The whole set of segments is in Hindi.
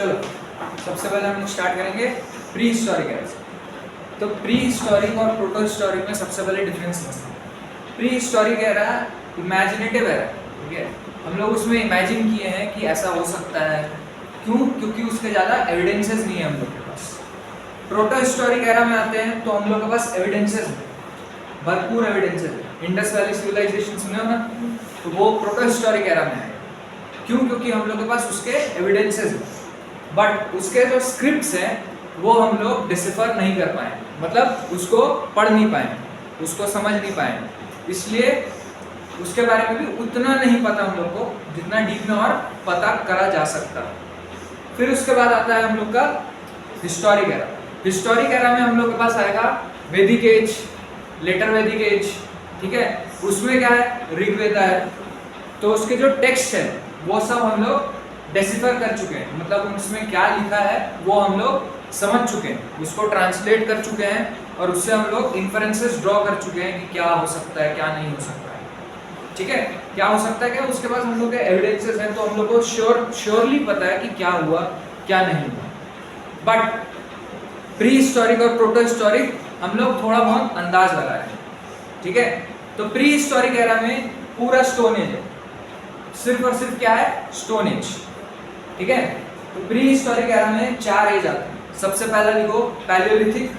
चलो सबसे पहले हम लोग स्टार्ट करेंगे प्री हिस्टोरिक एरा से। तो प्री हिस्टोरिक और प्रोटो हिस्टोरिक में सबसे पहले डिफरेंस समझते हैं। Pre historic era imaginative era, ठीक है, हम लोग उसमें इमेजिन किए हैं कि ऐसा हो सकता है। क्यों? क्योंकि उसके ज़्यादा एविडेंसेस नहीं है हम लोग के पास। प्रोटो हिस्टोरिक एरा में आते हैं तो हम लोग के पास एविडेंसेस है, भरपूर एविडेंसेस है। इंडस वैली सिविलाइजेशन सुने हो ना, तो वो प्रोटो हिस्टोरिक एरा में है। क्यों? क्योंकि हम लोग के पास उसके एविडेंसेस हैं, बट उसके जो स्क्रिप्ट्स हैं वो हम लोग डिसिफर नहीं कर पाए, मतलब उसको पढ़ नहीं पाए, उसको समझ नहीं पाए, इसलिए उसके बारे में भी उतना नहीं पता हम लोग को जितना डीप में और पता करा जा सकता। फिर उसके बाद आता है हम लोग का हिस्टोरिक एरा। हिस्टोरिक एरा में हम लोग के पास आएगा वैदिक एज, लेटर वैदिक एज, ठीक है। उसमें क्या है? ऋग्वेद है, तो उसके जो टेक्स्ट है वो सब हम लोग डेसिफर कर चुके हैं, मतलब उसमें क्या लिखा है वो हम लोग समझ चुके हैं, उसको ट्रांसलेट कर चुके हैं और उससे हम लोग इन्फरेंसेस ड्रॉ कर चुके हैं कि क्या हो सकता है क्या नहीं हो सकता है, ठीक है। क्या हो सकता है क्या, उसके पास हम लोग के एविडेंसेस हैं, तो हम लोग को श्योरली पता है कि क्या हुआ क्या नहीं हुआ। बट प्री हिस्टोरिक और प्रोटो हिस्टोरिक हम लोग थोड़ा बहुत अंदाज लगा रहे हैं, ठीक है। तो प्री हिस्टोरिक एरा में पूरा स्टोन एज है, सिर्फ और सिर्फ क्या है? स्टोन एज, ठीक है। तो प्री हिस्टोरिक एरा में 4 एज आते हैं। सबसे पहला लिखो पैलियोलिथिक,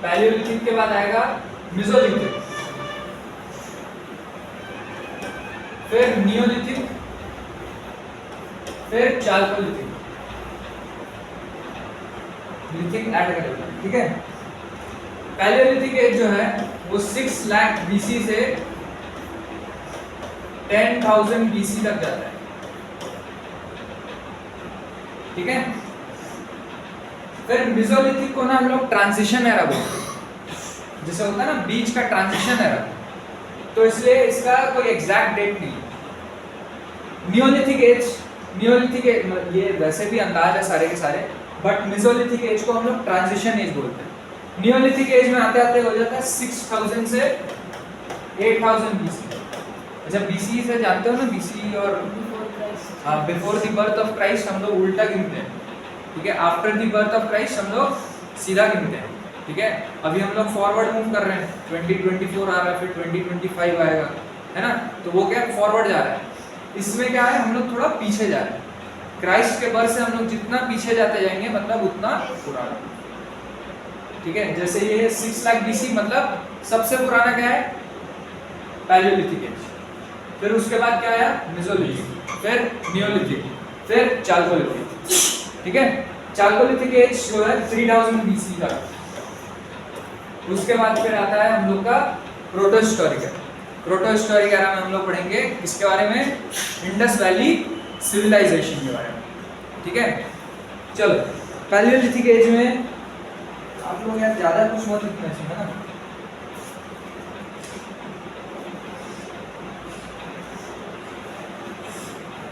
पैलियोलिथिक के बाद आएगा मेसोलिथिक, फिर नियोलिथिक, फिर चाल्कोलिथिक, लिथिक ऐड करेगा, ठीक है। पैलियोलिथिक एज जो है वो 6 लाख बीसी से 10,000 बीसी तक जाता है, ठीक है। फिर मेसोलिथिक को ना हम लोग ट्रांजिशन एरा बोलते हैं, जैसे होता है ना बीच का ट्रांजिशन एरा, तो इसलिए इसका कोई एग्जैक्ट डेट नहीं है। नियोलिथिक एज ये वैसे भी अंदाज है सारे के सारे, बट मेसोलिथिक एज को हम लोग ट्रांजिशन एज बोलते हैं। नियोलिथिक एज में आते आते हो जाता है 6000 से 8000 बीसी। अच्छा बीसी से जानते हो ना, बीसी और before the birth of Christ हम लोग उल्टा गिनते हैं, ठीक है। After the birth of Christ हम लोग सीधा गिनते हैं, ठीक है। अभी हम लोग फॉरवर्ड मूव कर रहे हैं, 2024 आ रहा है, फिर 2025 आएगा, है ना, तो वो क्या फॉरवर्ड जा रहा है। इसमें क्या है, हम लोग थोड़ा पीछे जा रहे हैं। क्राइस्ट के बर्थ से हम लोग जितना पीछे जाते जाएंगे मतलब उतना पुराना, ठीक है। जैसे ये 6 लाख बीसी मतलब सबसे पुराना क्या है? Palaeolithic age. फिर उसके बाद क्या आया? मेसोलिथिक, फिर नियोलिथिक, फिर चाल्कोलिथिक, ठीक है। चाल्कोलिथिक एज जो है 3000 बीसी का। उसके बाद फिर आता है हम लोग का proto historic era. Proto historic era में हम लोग पढ़ेंगे किसके बारे में? इंडस वैली सिविलाइजेशन के बारे में, ठीक है। चलो पैलियोलिथिक एज में आप लोग यार ज्यादा कुछ मत लिखना चाहिए, है ना।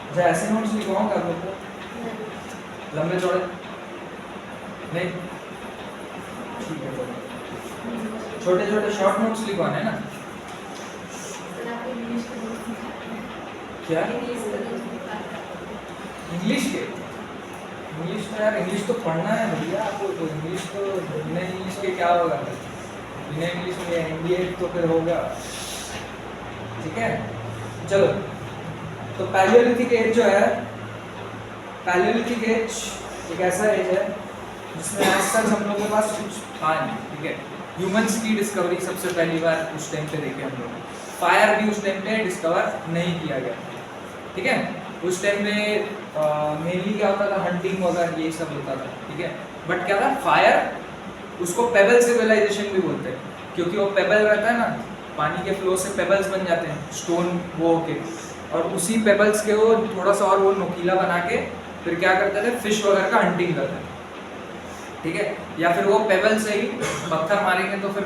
अच्छा ऐसे नोट्स लिखवाऊंगा आप लोग को, लंबे चौड़े नहीं, ठीक है। छोटे छोटे शॉर्ट नोट्स लिखवाने हैं ना। क्या? इंग्लिश के? इंग्लिश तो यार इंग्लिश तो पढ़ना है भैया आपको, तो इंग्लिश तो बिना इंग्लिश के क्या होगा? बिना इंग्लिश में एमबीए तो फिर होगा, ठीक है। चलो तो पैलियोलिथिक एज जो है, पैलियोलिथिक एज एक ऐसा एज है जिसमें आज तक हम लोगों के पास कुछ था नहीं, ठीक है। ह्यूमंस की डिस्कवरी सबसे पहली बार उस टाइम पे देखे हम लोग। फायर भी उस टाइम पे डिस्कवर नहीं किया गया, ठीक है। उस टाइम में मेनली क्या होता था? हंटिंग वगैरह ये सब होता था, ठीक है। बट क्या था? फायर, उसको पेबल सिविलाइजेशन भी बोलते हैं, क्योंकि वो पेबल रहता है ना, पानी के फ्लो से पेबल्स बन जाते हैं, स्टोन वो होके, और उसी पेबल्स के वो थोड़ा सा और वो नुकीला बना के फिर क्या करते थे? फिश वगैरह का हंटिंग करते थे, ठीक है। या फिर वो पेबल से ही पत्थर मारेंगे तो फिर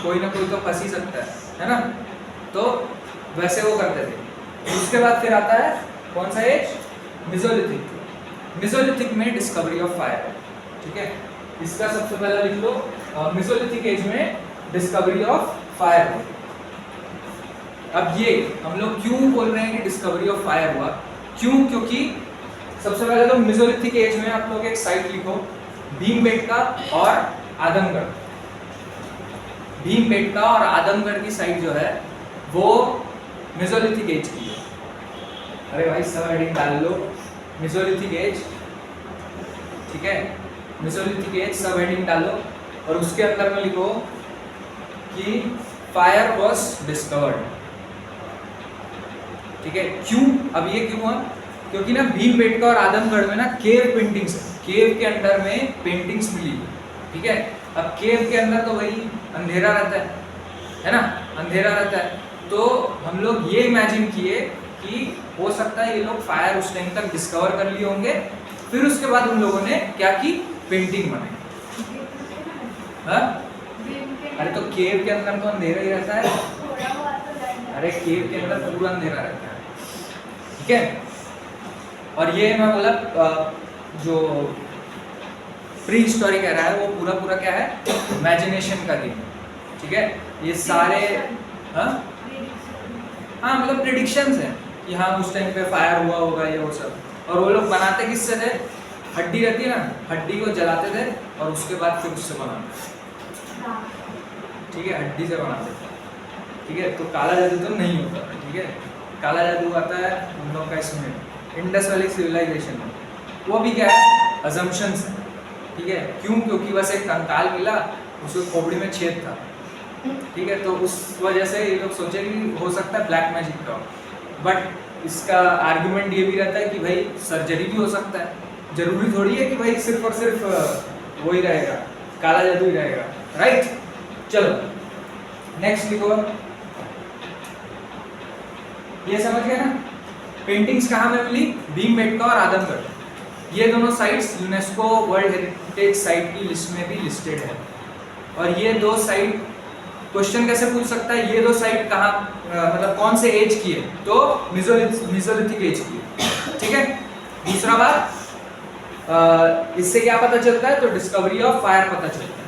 कोई ना कोई तो फंस ही सकता है ना, तो वैसे वो करते थे। उसके बाद फिर आता है कौन सा एज? मेसोलिथिक। मेसोलिथिक में डिस्कवरी ऑफ फायर, ठीक है। इसका सबसे पहला लिख लो, मेसोलिथिक एज में डिस्कवरी ऑफ फायर। अब ये हम लोग क्यों बोल रहे हैं कि डिस्कवरी ऑफ फायर हुआ, क्यों? क्योंकि सबसे पहले तो मेसोलिथिक एज में आप लोग एक साइट लिखो, भीमबेटका और आदमगढ़। भीमबेटका और आदमगढ़ की साइट जो है वो मेसोलिथिक एज की है। अरे भाई सब हेडिंग डाल लो, मेसोलिथिक एज, ठीक है, मेसोलिथिक एज सब हेडिंग डालो और उसके अंदर में लिखो कि फायर वॉज डिस्कवर्ड, ठीक है। क्यों? अब ये क्यों हुआ? क्योंकि ना भीमबेटका और आदमगढ़ में ना केव पेंटिंग्स, केव के अंदर में पेंटिंग्स मिली, ठीक है। अब केव के अंदर तो वही अंधेरा रहता है ना, अंधेरा रहता है, तो हम लोग ये इमेजिन किए कि हो सकता है ये लोग फायर उस टाइम तक डिस्कवर कर लिए होंगे, फिर उसके बाद उन लोगों ने क्या की, पेंटिंग बनाई। हाँ? अरे तो केव के अंदर तो अंधेरा ही रहता है, अरे केव के अंदर पूरा अंधेरा रहता है, ठीक है। और ये मैं बोला जो प्री हिस्टोरी कह रहा है वो पूरा पूरा क्या है, इमेजिनेशन का गेम, ठीक है। ये सारे हाँ मतलब प्रिडिक्शंस हैं कि हाँ उस टाइम पे फायर हुआ होगा ये वो सब, और वो लोग बनाते किससे थे, हड्डी रहती है ना, हड्डी को जलाते थे और उसके बाद फिर उससे बनाते, ठीक है, हड्डी से बनाते थे, ठीक है। तो काला जादू तो नहीं होता, ठीक है। काला जादू आता है हम लोग का इसमें इंडस वैली सिविलाइजेशन में, वो भी क्या है, अजम्पशंस है, ठीक है। क्यों? क्योंकि बस एक कंकाल मिला, उसके खोपड़ी में छेद था, ठीक है, तो उस वजह से ये लोग सोचे कि हो सकता है ब्लैक मैजिक का, बट इसका आर्गुमेंट ये भी रहता है कि भाई सर्जरी भी हो सकता है, जरूरी थोड़ी है कि भाई सिर्फ और सिर्फ वो ही रहेगा, काला जादू ही रहेगा, राइट। चलो नेक्स्ट लिखो, ये समझ गए ना, पेंटिंग्स कहाँ में मिली, भीमबेटका और आदमगढ़, ये दोनों sites UNESCO world heritage site की लिस्ट में भी लिस्टेड है। और ये दो साइट, क्वेश्चन कैसे पूछ सकता है, ये दो साइट कहाँ मतलब कौन से एज की है, तो मेसोलिथिक एज की है, ठीक है। दूसरा बात, इससे क्या पता चलता है, तो डिस्कवरी ऑफ फायर पता चलता है।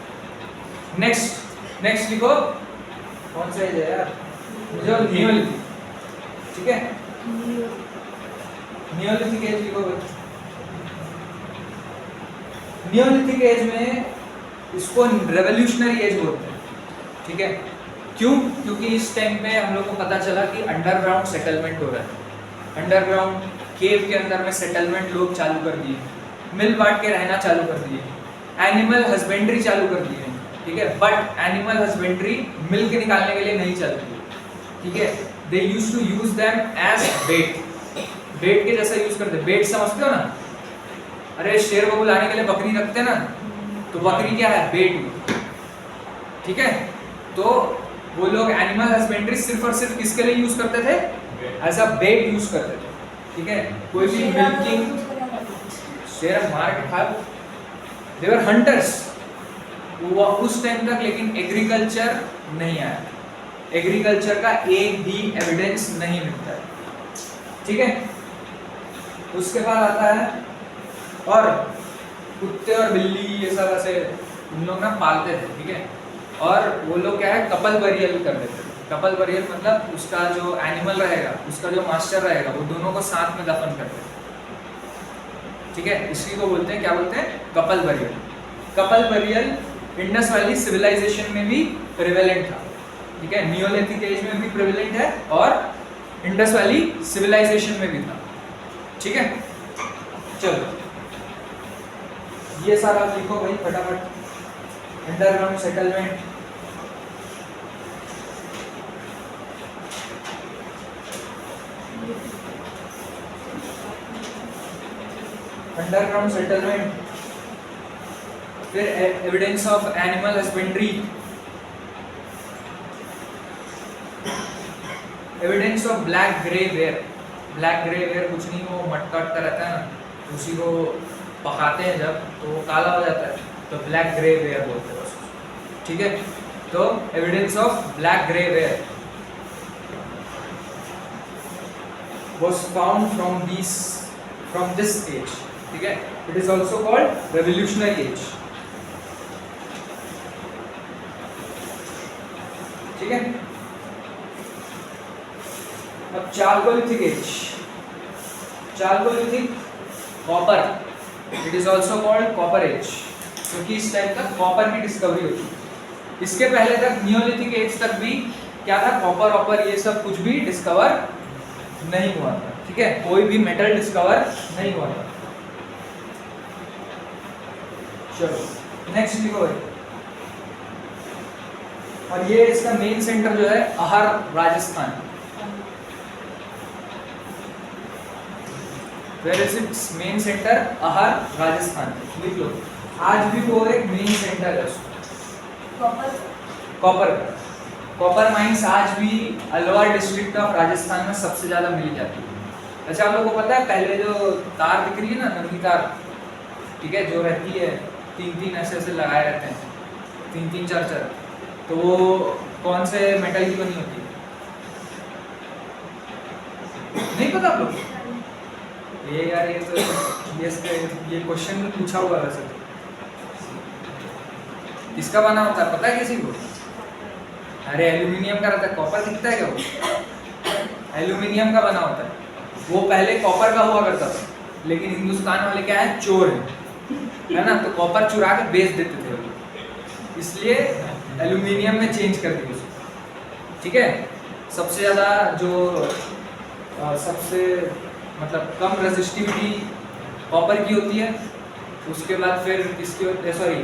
नेक्स्ट लिखो, कौन सा एज है यार, नियोलिथिक, ठीक है, नियोलिथिक एज लिखो भाई। नियोलिथिक एज में इसको रेवोल्यूशनरी एज बोलते हैं, ठीक है। क्यों? क्योंकि इस टाइम पे हम लोग को पता चला कि अंडरग्राउंड सेटलमेंट हो रहा है, अंडरग्राउंड केव के अंदर में सेटलमेंट लोग चालू कर दिए, मिल बांट के रहना चालू कर दिए, एनिमल हस्बेंड्री चालू कर दिए, ठीक है। बट एनिमल हस्बेंड्री मिल्क निकालने के लिए नहीं चलती, ठीक है। They used to use them as bat, bat के जैसा यूज करते, बेट समझते हो ना, अरे शेर को बुलाने के लिए बकरी रखते ना, तो बकरी क्या है, बेट, ठीक है। तो वो लोग एनिमल हस्बेंड्री सिर्फ और सिर्फ किसके लिए यूज करते थे, एज अ बेट यूज करते थे, ठीक है। कोई भी मिल्किंग, शेर मार के खा, दे वर हंटर्स वो उस टाइम तक, लेकिन एग्रीकल्चर नहीं आया, एग्रीकल्चर का एक भी एविडेंस नहीं मिलता है, ठीक है। उसके बाद आता है, और कुत्ते और बिल्ली ये सब ऐसे उन लोग ना पालते थे, ठीक है। और वो लोग क्या है, कपल बरियल कर देते थे। कपल बरियल मतलब उसका जो एनिमल रहेगा, उसका जो मास्टर रहेगा, वो दोनों को साथ में दफन करते थे, ठीक है। इसी को बोलते हैं, क्या बोलते हैं, couple burial. Couple burial Indus Valley civilisation में भी प्रेवेलेंट था, ठीक है, नियोलिथिक एज में भी प्रेवेलेंट है और इंडस वैली सिविलाइजेशन में भी था, ठीक है। चलो ये सारा लिखो भाई फटाफट, अंडरग्राउंड सेटलमेंट, अंडरग्राउंड सेटलमेंट, फिर evidence of animal husbandry, evidence of black grey where. Black grey where कुछ नहीं, वो मटका वटका रहता है ना, उसी को पकाते हैं जब, तो वो काला हो जाता है, तो ब्लैक ग्रे वेयर बोलते हैं उसको, ठीक है। तो evidence of black grey ware was found from this age, ठीक है। It is also called revolutionary age, ठीक है। अब Chalcolithic age, Chalcolithic copper, it is also called copper age, क्योंकि इस टाइप का कॉपर की डिस्कवरी होती है। इसके पहले तक नियोलिथिक एज तक भी क्या था, कॉपर ऑपर ये सब कुछ भी डिस्कवर नहीं हुआ था, ठीक है, कोई भी मेटल डिस्कवर नहीं हुआ था। चलो नेक्स्ट लिखो भाई। और ये इसका मेन सेंटर जो है Ahar Rajasthan, where is its main centre, Ahar Rajasthan, लिख लो। आज भी वो एक मेन सेंटर है उसका, कॉपर का। कॉपर माइंस आज भी अलवर डिस्ट्रिक्ट ऑफ राजस्थान में सबसे ज्यादा मिल जाती है। अच्छा आप लोगों को पता है पहले जो तार दिख रही है ना, नंगी तार, ठीक है, जो रहती है तीन तीन ऐसे ऐसे लगाए रहते हैं, तीन तीन चार चार, तो वो कौन से मेटल की बनी होती है? नहीं पता आप लोग? ये यार ये तो ये क्वेश्चन में पूछा हुआ वैसे। किसका बना होता है पता है किसी को? अरे एल्यूमिनियम का रहता है, कॉपर दिखता है क्या वो? एल्यूमिनियम का बना होता है। वो पहले कॉपर का हुआ करता था, लेकिन हिंदुस्तान वाले क्या है, चोर है ना, तो कॉपर चुरा के बेच देते थे वो, इसलिए एल्यूमिनियम में चेंज कर दी उसको, ठीक है। सबसे ज़्यादा जो सबसे मतलब कम रेजिस्टिविटी कॉपर की होती है, उसके बाद फिर किसकी होती है, सॉरी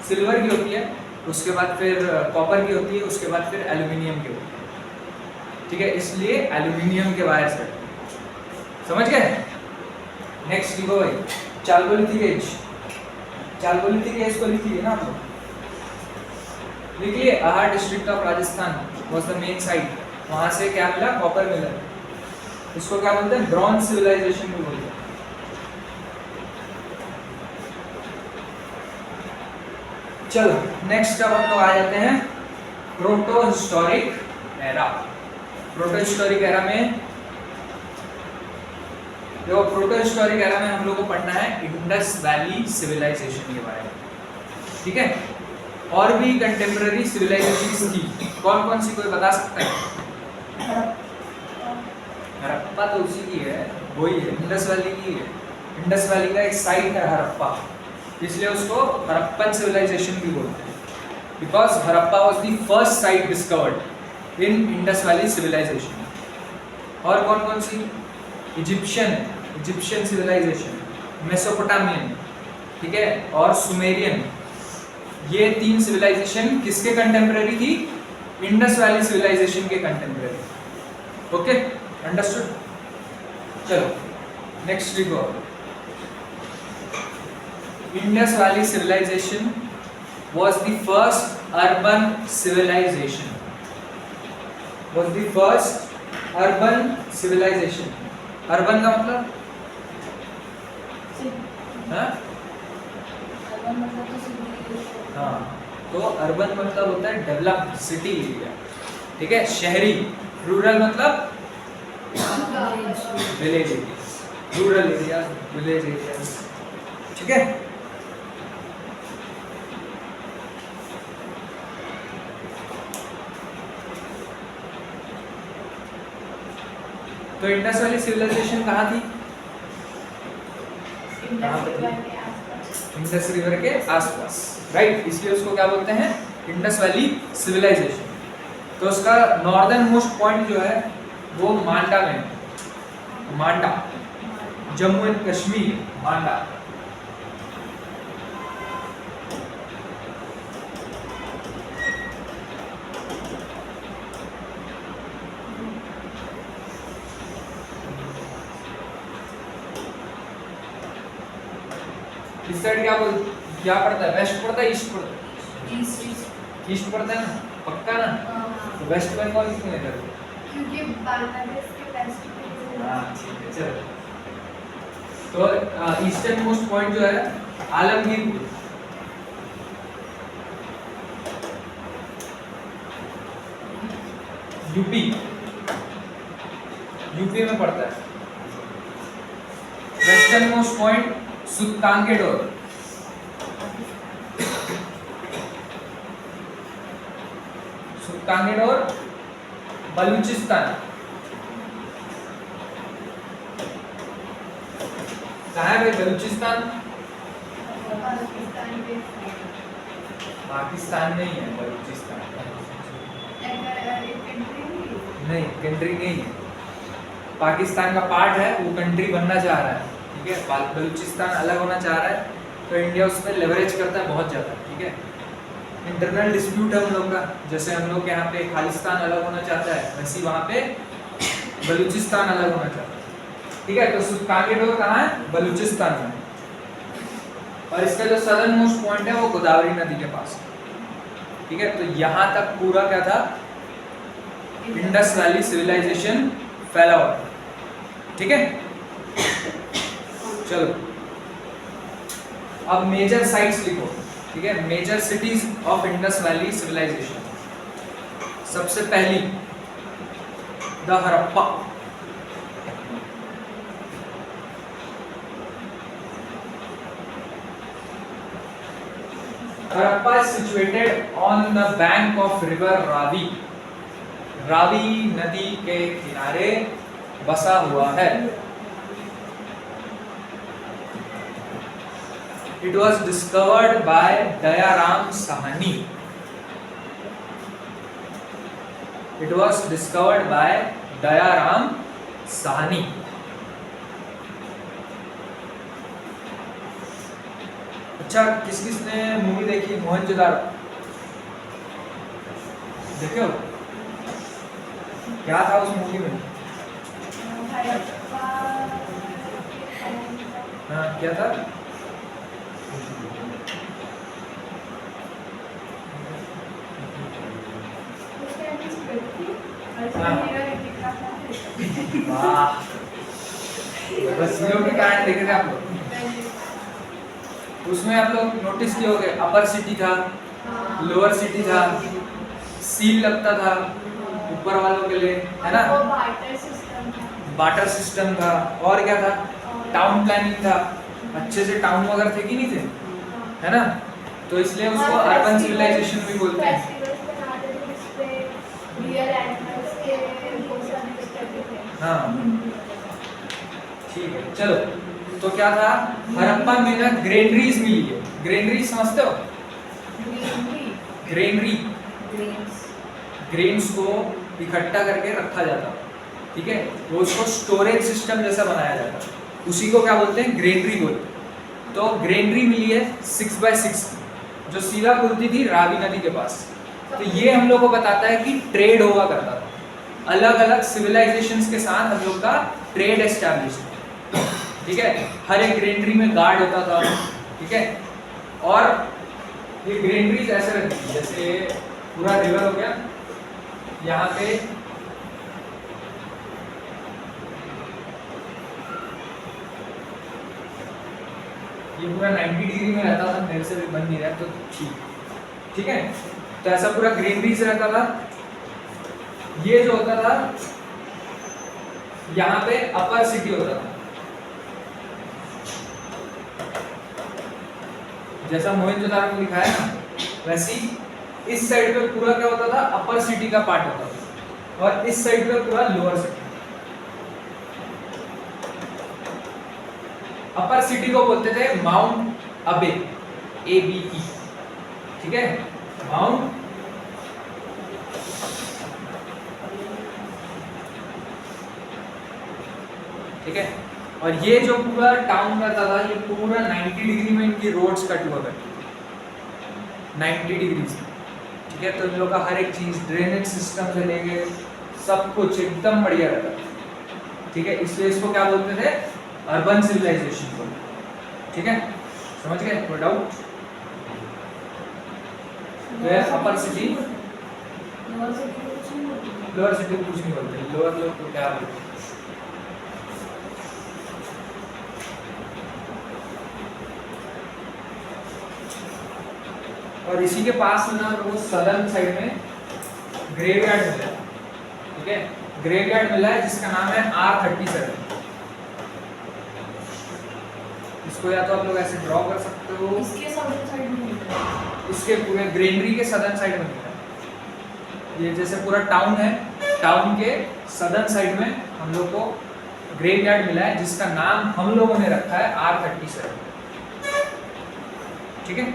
सिल्वर की होती है, उसके बाद फिर कॉपर की होती है, उसके बाद फिर एल्यूमिनियम की होती है, ठीक है, इसलिए एल्यूमिनियम के वायर से समझ गए। नेक्स्ट लिखो भाई, चाल्कोलिथिक एज, चाल्कोलिथिक एज को लिखिए ना आप लोग, लिखिए Ahar district of Rajasthan was the main site, वहां से क्या मिला, कॉपर मिला। इसको क्या बोलते हैं, ब्रॉन्ज सिविलाइजेशन भी बोलते हैं। चलो नेक्स्ट अब हम लोग आ जाते हैं proto historic era. Proto historic era में देखो, प्रोटो हिस्टोरिक एरा में हम लोग को पढ़ना है इंडस वैली सिविलाइजेशन के बारे में, ठीक है। और भी कंटेम्पररी सिविलाइजेशंस थी, कौन कौन सी कोई बता सकता है? हड़प्पा तो उसी की है, वही है, इंडस वैली की है। इंडस वैली का एक साइट है हड़प्पा, इसलिए उसको हड़प्पन सिविलाइजेशन भी बोलते हैं, because Harappa was the first site discovered in Indus Valley civilisation. और कौन कौन सी? इजिप्शियन सिविलाइजेशन, मेसोपोटामियन, ठीक है, और सुमेरियन। ये तीन सिविलाइजेशन किसके कंटेम्पररी थी? इंडस वैली सिविलाइजेशन के कंटेम्पररी। Okay, understood. चलो नेक्स्ट लिखो, Indus Valley civilisation was the first urban civilization, was the first urban civilization। Urban का मतलब हाँ, तो अर्बन मतलब होता है डेवलप्ड सिटी एरिया, ठीक है, शहरी। रूरल मतलब village area, rural area, village area, ठीक है। तो इंडस वैली सिविलाइजेशन कहाँ थी? इंडस रिवर के आसपास, राइट, इसलिए उसको क्या बोलते हैं, इंडस वैली सिविलाइजेशन। तो उसका नॉर्दर्न मोस्ट पॉइंट जो है वो मांडा में, मांडा, जम्मू एंड कश्मीर, मांडा। इस साइड क्या पड़ता है, वेस्ट पड़ता है, ईस्ट पड़ता है? ईस्ट पड़ता है ना, पक्का ना? तो वेस्ट बंगाल किसने लेकर? क्योंकि बांग्लादेश के वेस्ट में। हाँ ठीक है, चलो। तो ईस्टर्न मोस्ट पॉइंट जो है आलमगीर, यूपी, यूपी में पड़ता है। Western most point Sultangarh, Sultangarh और बलूचिस्तान, कहाँ है भाई बलूचिस्तान? पाकिस्तान के पाकिस्तान में ही है बलूचिस्तान। एक कंट्री नहीं, कंट्री नहीं है। पाकिस्तान का पार्ट है, वो कंट्री बनना चाह रहा है, ठीक है। बलूचिस्तान अलग होना चाह रहा है, तो इंडिया उस पर लेवरेज करता है बहुत ज़्यादा, ठीक है। इंटरनल डिस्प्यूट है हम लोग का, जैसे हम लोग यहाँ पे खालिस्तान अलग होना चाहता है, वैसे ही वहाँ पे बलूचिस्तान अलग होना चाहता है, ठीक है। तो सुल्तानगढ़ कहाँ है? बलूचिस्तान में। और इसका जो सदर्न मोस्ट पॉइंट है वो गोदावरी नदी के पास, ठीक है। तो यहाँ तक पूरा क्या था? इंडस वैली सिविलाइजेशन फैला हुआ, ठीक है। चलो अब मेजर साइट्स लिखो, ठीक है। Major cities of Indus Valley civilisation. सबसे पहली the Harappa, Harappa is situated on the bank of river Ravi. Ravi नदी के किनारे बसा हुआ है। It was discovered by Dayaram Sahani. It was discovered by Dayaram Sahani. अच्छा, किस किस ने मूवी देखी मोहनजोदारो? देखे हो? क्या था उस मूवी में? हाँ, क्या था? वाह, बस हीरो के कारण देखे थे आप लोग। उसमें आप लोग नोटिस किए होंगे, अपर सिटी था, लोअर सिटी था, सील लगता था ऊपर वालों के लिए, है ना। बार्टर सिस्टम था, और क्या था? टाउन प्लानिंग था, अच्छे से टाउन वगैरह थे कि नहीं थे, है ना। तो इसलिए उसको अर्बन सिविलाइजेशन भी बोलते हैं। हाँ, ठीक है। चलो, तो क्या था? हड़प्पा में ना ग्रेनरीज मिली है। ग्रेनरी समझते हो? ग्रेनरी, ग्रेन्स को इकट्ठा करके रखा जाता, ठीक है। वो उसको स्टोरेज सिस्टम जैसा बनाया जाता, उसी को क्या बोलते हैं? ग्रेनरी बोलते हैं। तो ग्रेनरी मिली है 6x6 जो सीधा खुलती थी रावी नदी के पास। तो ये हम लोग को बताता है कि ट्रेड हुआ करता था, अलग अलग सिविलाइजेशंस के साथ हम लोग का ट्रेड एस्टैब्लिश, ठीक है। हर एक ग्रेनरी में गार्ड होता था, ठीक है। और ये ग्रेनरीज ऐसे रहती थी, जैसे पूरा रिवर हो गया, यहाँ पे ये पूरा 90 डिग्री में रहता था, मेरे से भी बन नहीं रहा तो ठीक है। तो ऐसा पूरा ग्रीनरीज रहता था। ये जो होता था, यहाँ पे अपर सिटी होता था, जैसा मोहनजोदारो में लिखा है ना, वैसे ही इस साइड पे पूरा क्या होता था? अपर सिटी का पार्ट होता था, और इस साइड पे पूरा लोअर सिटी। अपर सिटी को बोलते थे माउंट अबे, ABE, ठीक है। माउंट ठीक है। और ये जो पूरा टाउन रहता था, ये पूरा 90 डिग्री में इनकी रोड्स कट हुआ करती थी, 90 डिग्री से, ठीक है। तो इन लोग का हर एक चीज, ड्रेनेज सिस्टम से लेके सब कुछ एकदम बढ़िया रहता था, ठीक है। इसलिए इसको क्या बोलते थे? अर्बन सिविलाइजेशन को, ठीक है। समझ गए? कोई डाउट? अपर सिटी, लोअर सिटी को कुछ नहीं बोलते, लोअर लोग को क्या बोलते? और इसी के पास में ना वो सदर्न साइड में ग्रेवयार्ड मिला है, ठीक है। ग्रेवयार्ड मिला है जिसका नाम है R37। इसको या तो आप लोग ऐसे ड्रॉ कर सकते हो, इसके साउथ साइड में मिलता है, इसके पूरे ग्रेनरी के सदर्न साइड में मिला है। ये जैसे पूरा टाउन है, टाउन के सदर्न साइड में हम लोग को ग्रेवयार्ड मिला है जिसका नाम हम लोगों ने रखा है R37। ठीक है,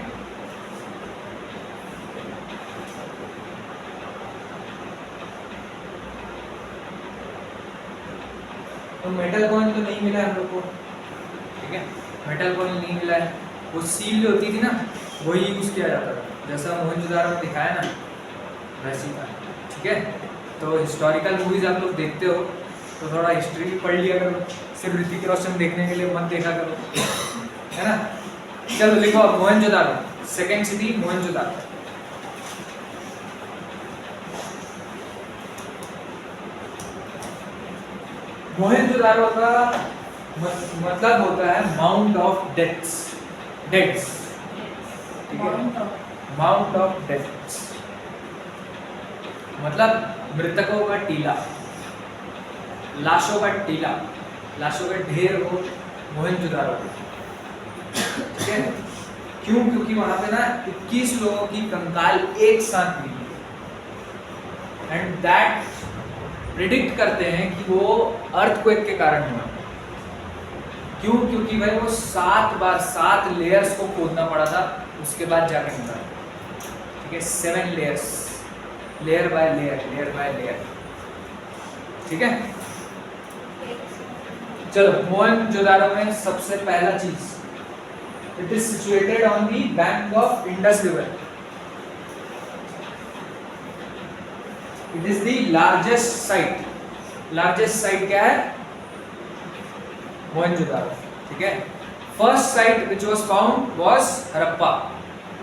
तो मेटल कॉइन तो नहीं मिला है हम लोग को। ठीक है, मेटल कॉइन नहीं मिला है। वो सील जो होती थी ना, वही यूज किया जाता था, जैसा मोहनजोदारो में दिखाया ना वैसी था। ठीक है, तो हिस्टोरिकल मूवीज आप लोग देखते हो तो थोड़ा हिस्ट्री भी पढ़ लिया करो, सिर्फ ऋतिक रोशन देखने के लिए मत देखा करो, है ना। चलो लिखो अब मोहनजोदारो, सेकेंड सिटी मोहनजोदारो। मोहनजोदारो का मतलब होता है माउंट ऑफ डेथ्स, डेड्स। ठीक है, माउंट ऑफ डेथ्स मतलब मृतकों का टीला, लाशों का टीला, लाशों का ढेर हो मोहनजोदारो। ठीक है, क्यों? क्योंकि वहां पे ना 21 लोगों की कंकाल एक साथ मिली एंड दैट प्रिडिक्ट करते हैं कि वो अर्थक्वेक के कारण हुआ। क्यों? क्योंकि भाई वो 7 बार 7 लेयर्स को खोदना पड़ा था, उसके बाद जाकर निकला। ठीक है, 7 layers, layer by layer, layer by layer. ठीक है, चलो मोहनजोदारो में सबसे पहला चीज, it is situated on the bank of Indus river. It is the largest site. Largest site क्या है? मोहनजोदारो। ठीक है, first sight which was found was Harappa.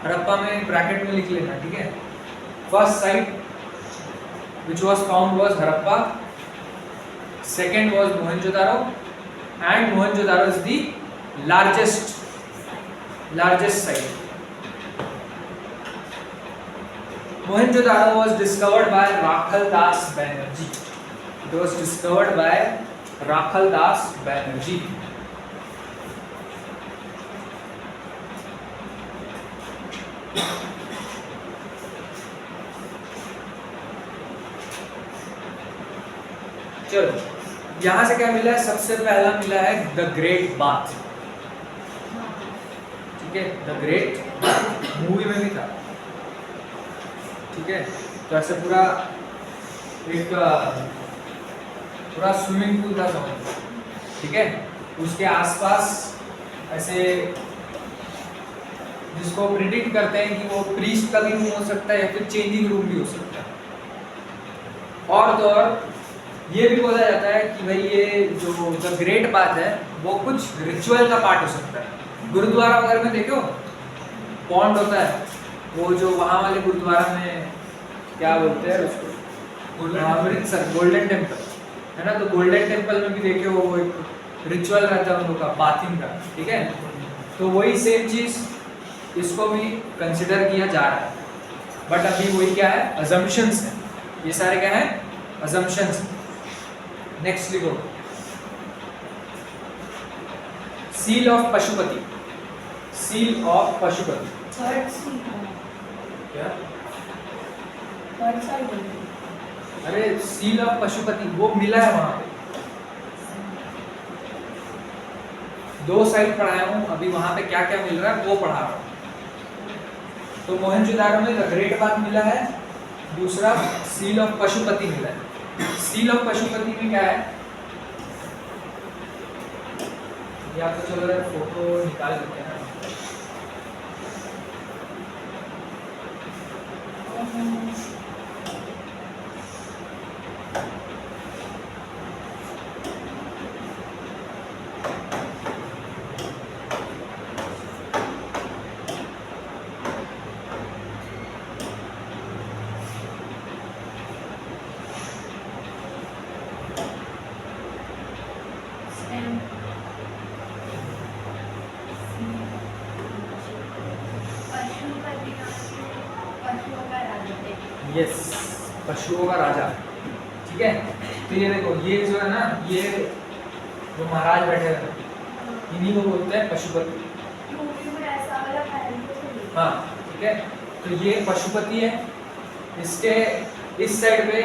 Harappa में ब्रैकेट में लिख लेना। ठीक है, first sight which was found was Harappa, second was Mohenjodaro and Mohenjodaro is the largest site. Mohenjo-daro was discovered by Rakhaldas Banerjee. It was discovered by Rakhaldas Banerjee. चलो यहां से क्या मिला है? सबसे पहला मिला है द ग्रेट बाथ। ठीक है, द ग्रेट बाथ मूवी में भी था। ठीक है, तो ऐसे पूरा एक पूरा स्विमिंग पूल था समझ। ठीक है, उसके आसपास ऐसे जिसको प्रिडिक्ट करते हैं कि वो प्रीस्ट का भी रूम हो सकता है या फिर चेंजिंग रूम भी हो सकता है। और तो और ये भी बोला जाता है कि भाई ये जो द ग्रेट बाथ है वो कुछ रिचुअल का पार्ट हो सकता है। गुरुद्वारा वगैरह में देखो पॉन्ड होता है, वो जो वहाँ वाले गुरुद्वारा में क्या बोलते हैं उसको, अमृतसर गोल्डन टेम्पल है ना, तो गोल्डन टेम्पल में भी देखे वो एक रिचुअल रहता है उन लोग का बाथिंग का। ठीक है, तो वही सेम चीज इसको भी कंसिडर किया जा रहा है, बट अभी वही क्या है, अजम्पशंस है। ये सारे क्या है? अजम्पशंस। नेक्स्ट लिखो, seal of Pashupati. Seal of Pashupati third seat क्या? थर्ड साइड अरे सील ऑफ पशुपति वो मिला है वहां पे। 2 साइड पढ़ाया हूँ, अभी वहां पे क्या क्या मिल रहा है वो पढ़ा रहा हूँ। तो मोहनजोदारो में द ग्रेट बाथ मिला है, दूसरा सील ऑफ पशुपति मिला है। सील ऑफ पशुपति में क्या है? या तो चलो यार फोटो निकाल लेते हैं। यस, पशुओं का राजा। ठीक है, तो ये देखो ये जो है ना, ये जो महाराज बैठे हैं इन्हीं को बोलते हैं पशुपति। हाँ ठीक है, तो ये पशुपति है। इसके इस साइड पे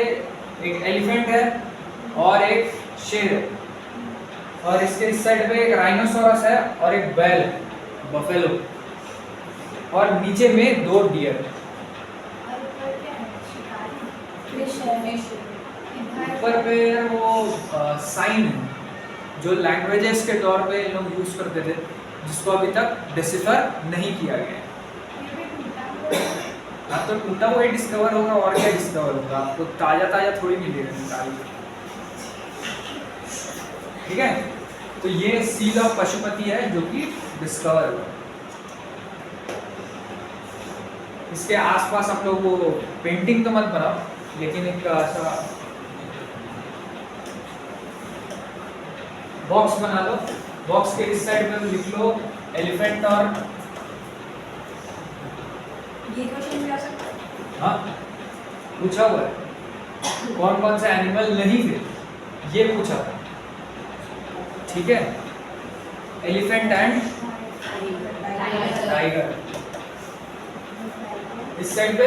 एक एलिफेंट है और एक शेर है। और इसके इस साइड पे एक राइनोसोरस है और एक बैल बफेलो, और नीचे में 2 डियर। और ऊपर क्या है? शिकारी फिश है। ऊपर पे वो साइन है जो लैंग्वेजेस के तौर पे इन लोग यूज करते थे, जिसको अभी तक डिसिफर नहीं किया गया है। हाँ, तो टूटा हुआ ही डिस्कवर होगा, और क्या डिस्कवर होगा? आपको ताजा ताजा थोड़ी मिलेगा निकाल के। ठीक है, तो ये सील ऑफ पशुपति है जो कि डिस्कवर हुआ। इसके आसपास आप लोग वो पेंटिंग तो मत बनाओ, लेकिन एक ऐसा बॉक्स बना लो। बॉक्स के इस साइड में लिख लो एलिफेंट और ये क्वेश्चन भी आ सकता है। हाँ, पूछा हुआ है कौन कौन से एनिमल नहीं थे, ये पूछा था। ठीक है, एलिफेंट एंड टाइगर। इस साइड पे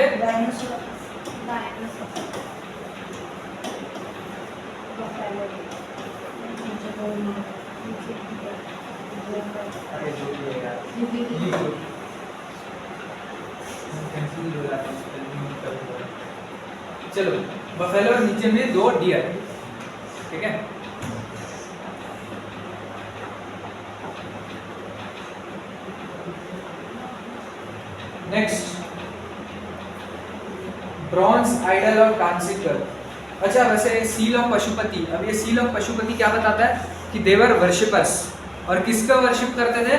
अरे जो भी है यार, लिखो। कंफ्यूज हो जाता है spelling कभी-कभी। चलो, बफेलो नीचे में 2 डियर। ठीक है, next bronze idol of dancing girl. अच्छा, वैसे सील ऑफ पशुपति, अब ये सील ऑफ पशुपति क्या बताता है कि देवर वर्शिपर्स, और किसका वर्शिप करते थे?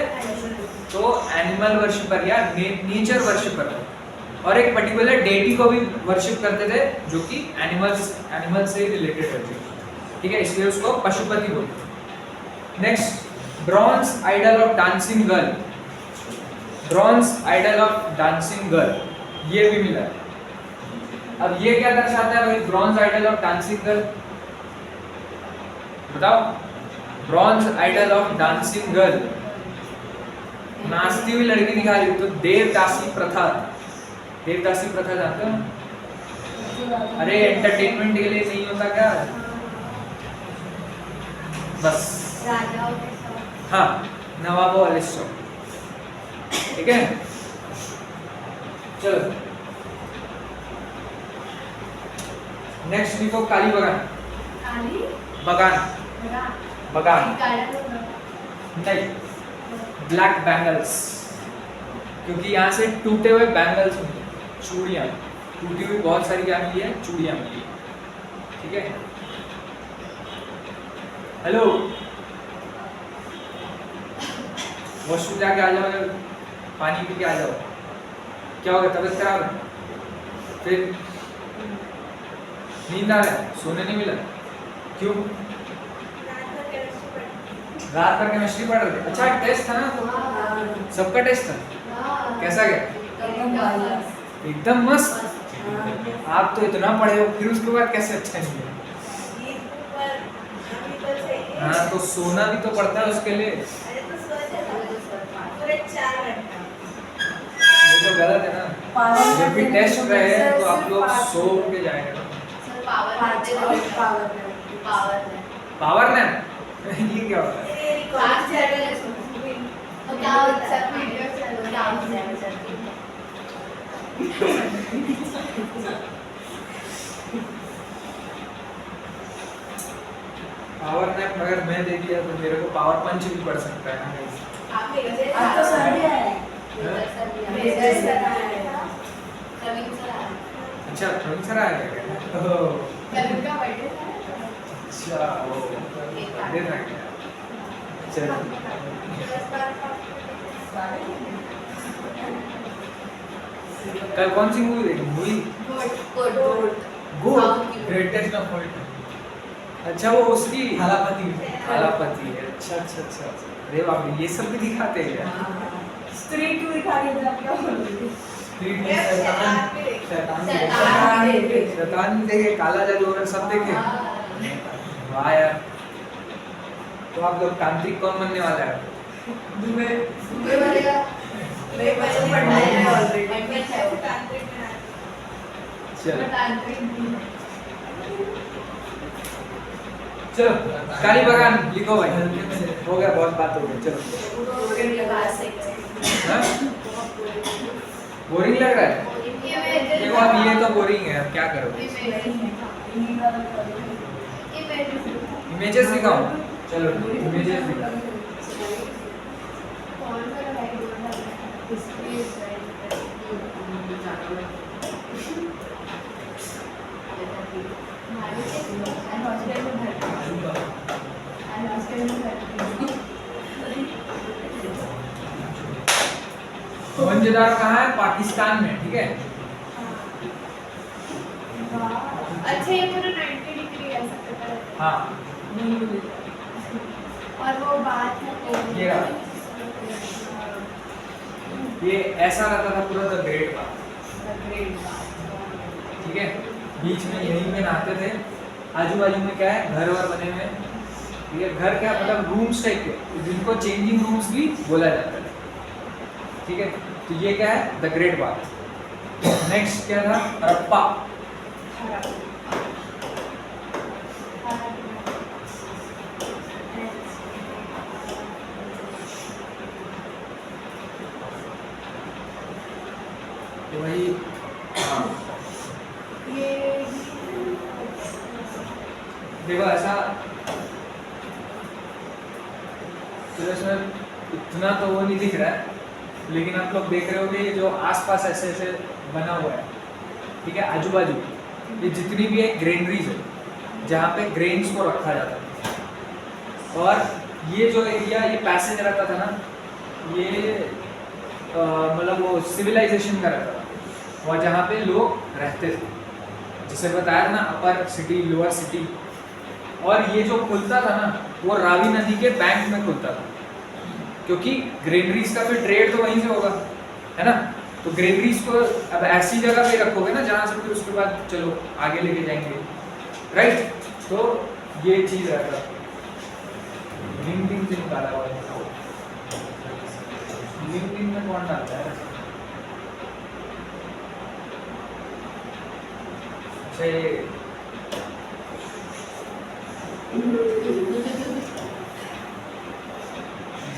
तो एनिमल वर्शिपर या नेचर वर्शिपर, और एक पर्टिकुलर डेटी को भी वर्शिप करते थे जो कि एनिमल से रिलेटेड है। ठीक है, इसलिए उसको पशुपति बोलते हैं। Next bronze idol of dancing girl. Bronze idol of dancing girl, ये भी मिला है। अब ये क्या दर्शाता है भाई, bronze idol of dancing girl? बताओ, bronze idol of dancing girl, नाचती हुई लड़की दिखा रही, तो देवदासी प्रथा। देवदासी प्रथा जानते हो? अरे एंटरटेनमेंट के लिए नहीं होता क्या? बस हाँ, नवाबों वाले शो। ठीक है, चलो नेक्स्ट लिखो काली बगान। बगान बगान नहीं, ब्लैक बैंगल्स, क्योंकि यहाँ से टूटे हुए बैंगल्स मिले, चूड़ियाँ टूटी हुई बहुत सारी क्या मिली है, चूड़ियाँ मिली है। ठीक है, हेलो, वॉशरूम जाके आ जाओ, पानी पी के आ जाओ। क्या हो गया, तबीयत खराब है? फिर नींद आ रहा है, सोने नहीं मिला, क्यों? रात भर केमिस्ट्री पढ़ रहे थे। अच्छा, टेस्ट था ना, सबका टेस्ट था, कैसा गया? एकदम मस्त। आप तो इतना पढ़े हो, फिर उसके बाद कैसे अच्छा नहीं है? हाँ, तो सोना भी तो पड़ता है उसके लिए। ये तो गलत है ना, जब भी टेस्ट रहे तो आप लोग सो के जाएगा। पावर नैप ये क्या होता है? पावर नैप अगर मैं दे दिया तो मेरे को पावर पंच भी पड़ सकता है ना। अच्छा, प्रवीण सर आया क्या? अच्छा, वो देख रहे हैं। चलो, कल कौन सी मूवी देखी? Movie good, greatest of all time. अच्छा, वो उसकी हालापति है। अच्छा अच्छा अच्छा, अरे बाप रे, ये सब भी दिखाते हैं क्या? स्त्री 2 दिखा रही थी, आप क्या बोल रही थी? शैतान भी देखे, काला जादू और सब देखे। वाह यार, तो आप लोग तांत्रिक कौन बनने वाला है? चलो, चलो काली बगान लिखो भाई, हो गया बहुत बात हो गई। चलो हाँ? बोरिंग लग रहा है? देखो अब ये तो बोरिंग है, अब क्या करोगे? इमेजेस दिखाओ, चलो इमेजेस दिखाओ। मोहनजोदारो कहाँ है? पाकिस्तान में, ठीक है। अच्छा ये पूरा 90 डिग्री है सबसे पहले। हाँ और वो बात है ये रहा। ये ऐसा रहता था पूरा द ग्रेट बाथ, ठीक है। बीच में यहीं पे नहाते थे, आजू बाजू में क्या है घर वर बने हुए हैं, ठीक है। घर क्या मतलब रूम्स टाइप के, जिनको चेंजिंग रूम्स भी बोला जाता है, ठीक है। तो ये क्या है? The great bath. नेक्स्ट क्या था? हड़प्पा। तो वही हाँ। ये देखो ऐसा, चलो इसमें इतना तो वो नहीं दिख रहा है, लेकिन आप लोग देख रहे होंगे ये जो आसपास ऐसे ऐसे बना हुआ है, ठीक है। आजू बाजू ये जितनी भी है ग्रेनरीज है, जहाँ पे ग्रेन्स को रखा जाता है। और ये जो एरिया, ये पैसेज रहता था ना, ये मतलब वो सिविलाइजेशन का रहता था, और जहाँ पे लोग रहते थे, जिसे बताया ना अपर सिटी लोअर सिटी। और ये जो खुलता था ना, वो रावी नदी के बैंक में खुलता था, क्योंकि ग्रेनरीज का फिर ट्रेड तो वहीं से होगा, है ना। तो ग्रेनरीज को अब ऐसी जगह पे रखोगे ना जहाँ से फिर उसके बाद चलो आगे लेके जाएंगे, राइट। तो ये चीज़ रहता है। लिंक्डइन से निकाला हुआ है, लिंक्डइन में कौन डालता है?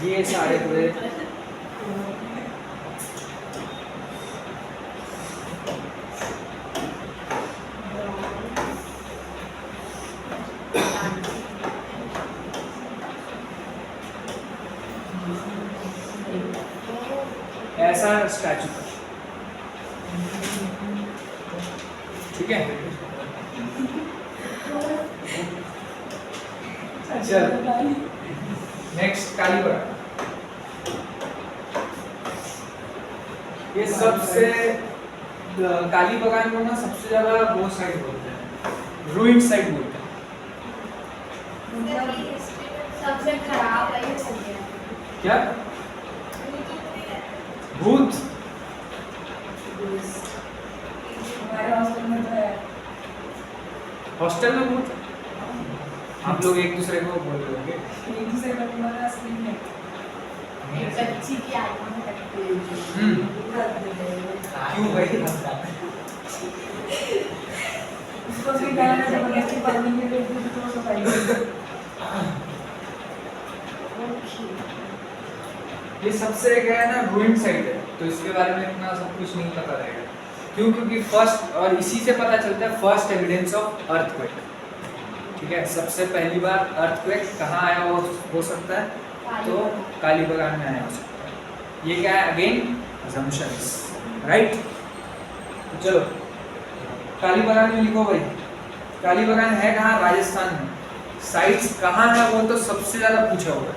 ये सारे पूरे ऐसा स्टैचू, ठीक है। चल नेक्स्ट कालीबंगा। ये सबसे काली बगान को ना सबसे ज्यादा वो साइड बोलते हैं, रूइंड साइड बोलते हैं। सबसे खराब है ये सब है। क्या? भूत? हमारे हॉस्टल में तो है। हॉस्टल में भूत? आप लोग एक दूसरे को बोल रहे होंगे। एक दूसरे का तुम्हारा स्क्रीन है। एक बच्ची की आत्मा करते क्यों भाई? उसको भी गाना जबरदस्ती पढ़ने के लिए तो सफाई। ये सबसे क्या है ना रूइंड साइड है, तो इसके बारे में इतना सब कुछ नहीं पता रहेगा। क्यों? क्योंकि फर्स्ट, और इसी से पता चलता है फर्स्ट एविडेंस ऑफ अर्थक्वेक, ठीक है। सबसे पहली बार अर्थक्वेक कहाँ आया हो सकता है? तो काली बगान में आया हो सकता है। ये क्या है? Again assumptions, right. तो चलो काली बगान में लिखो भाई। काली बगान है कहाँ? राजस्थान में। साइट्स कहाँ है वो तो सबसे ज्यादा पूछा हुआ है,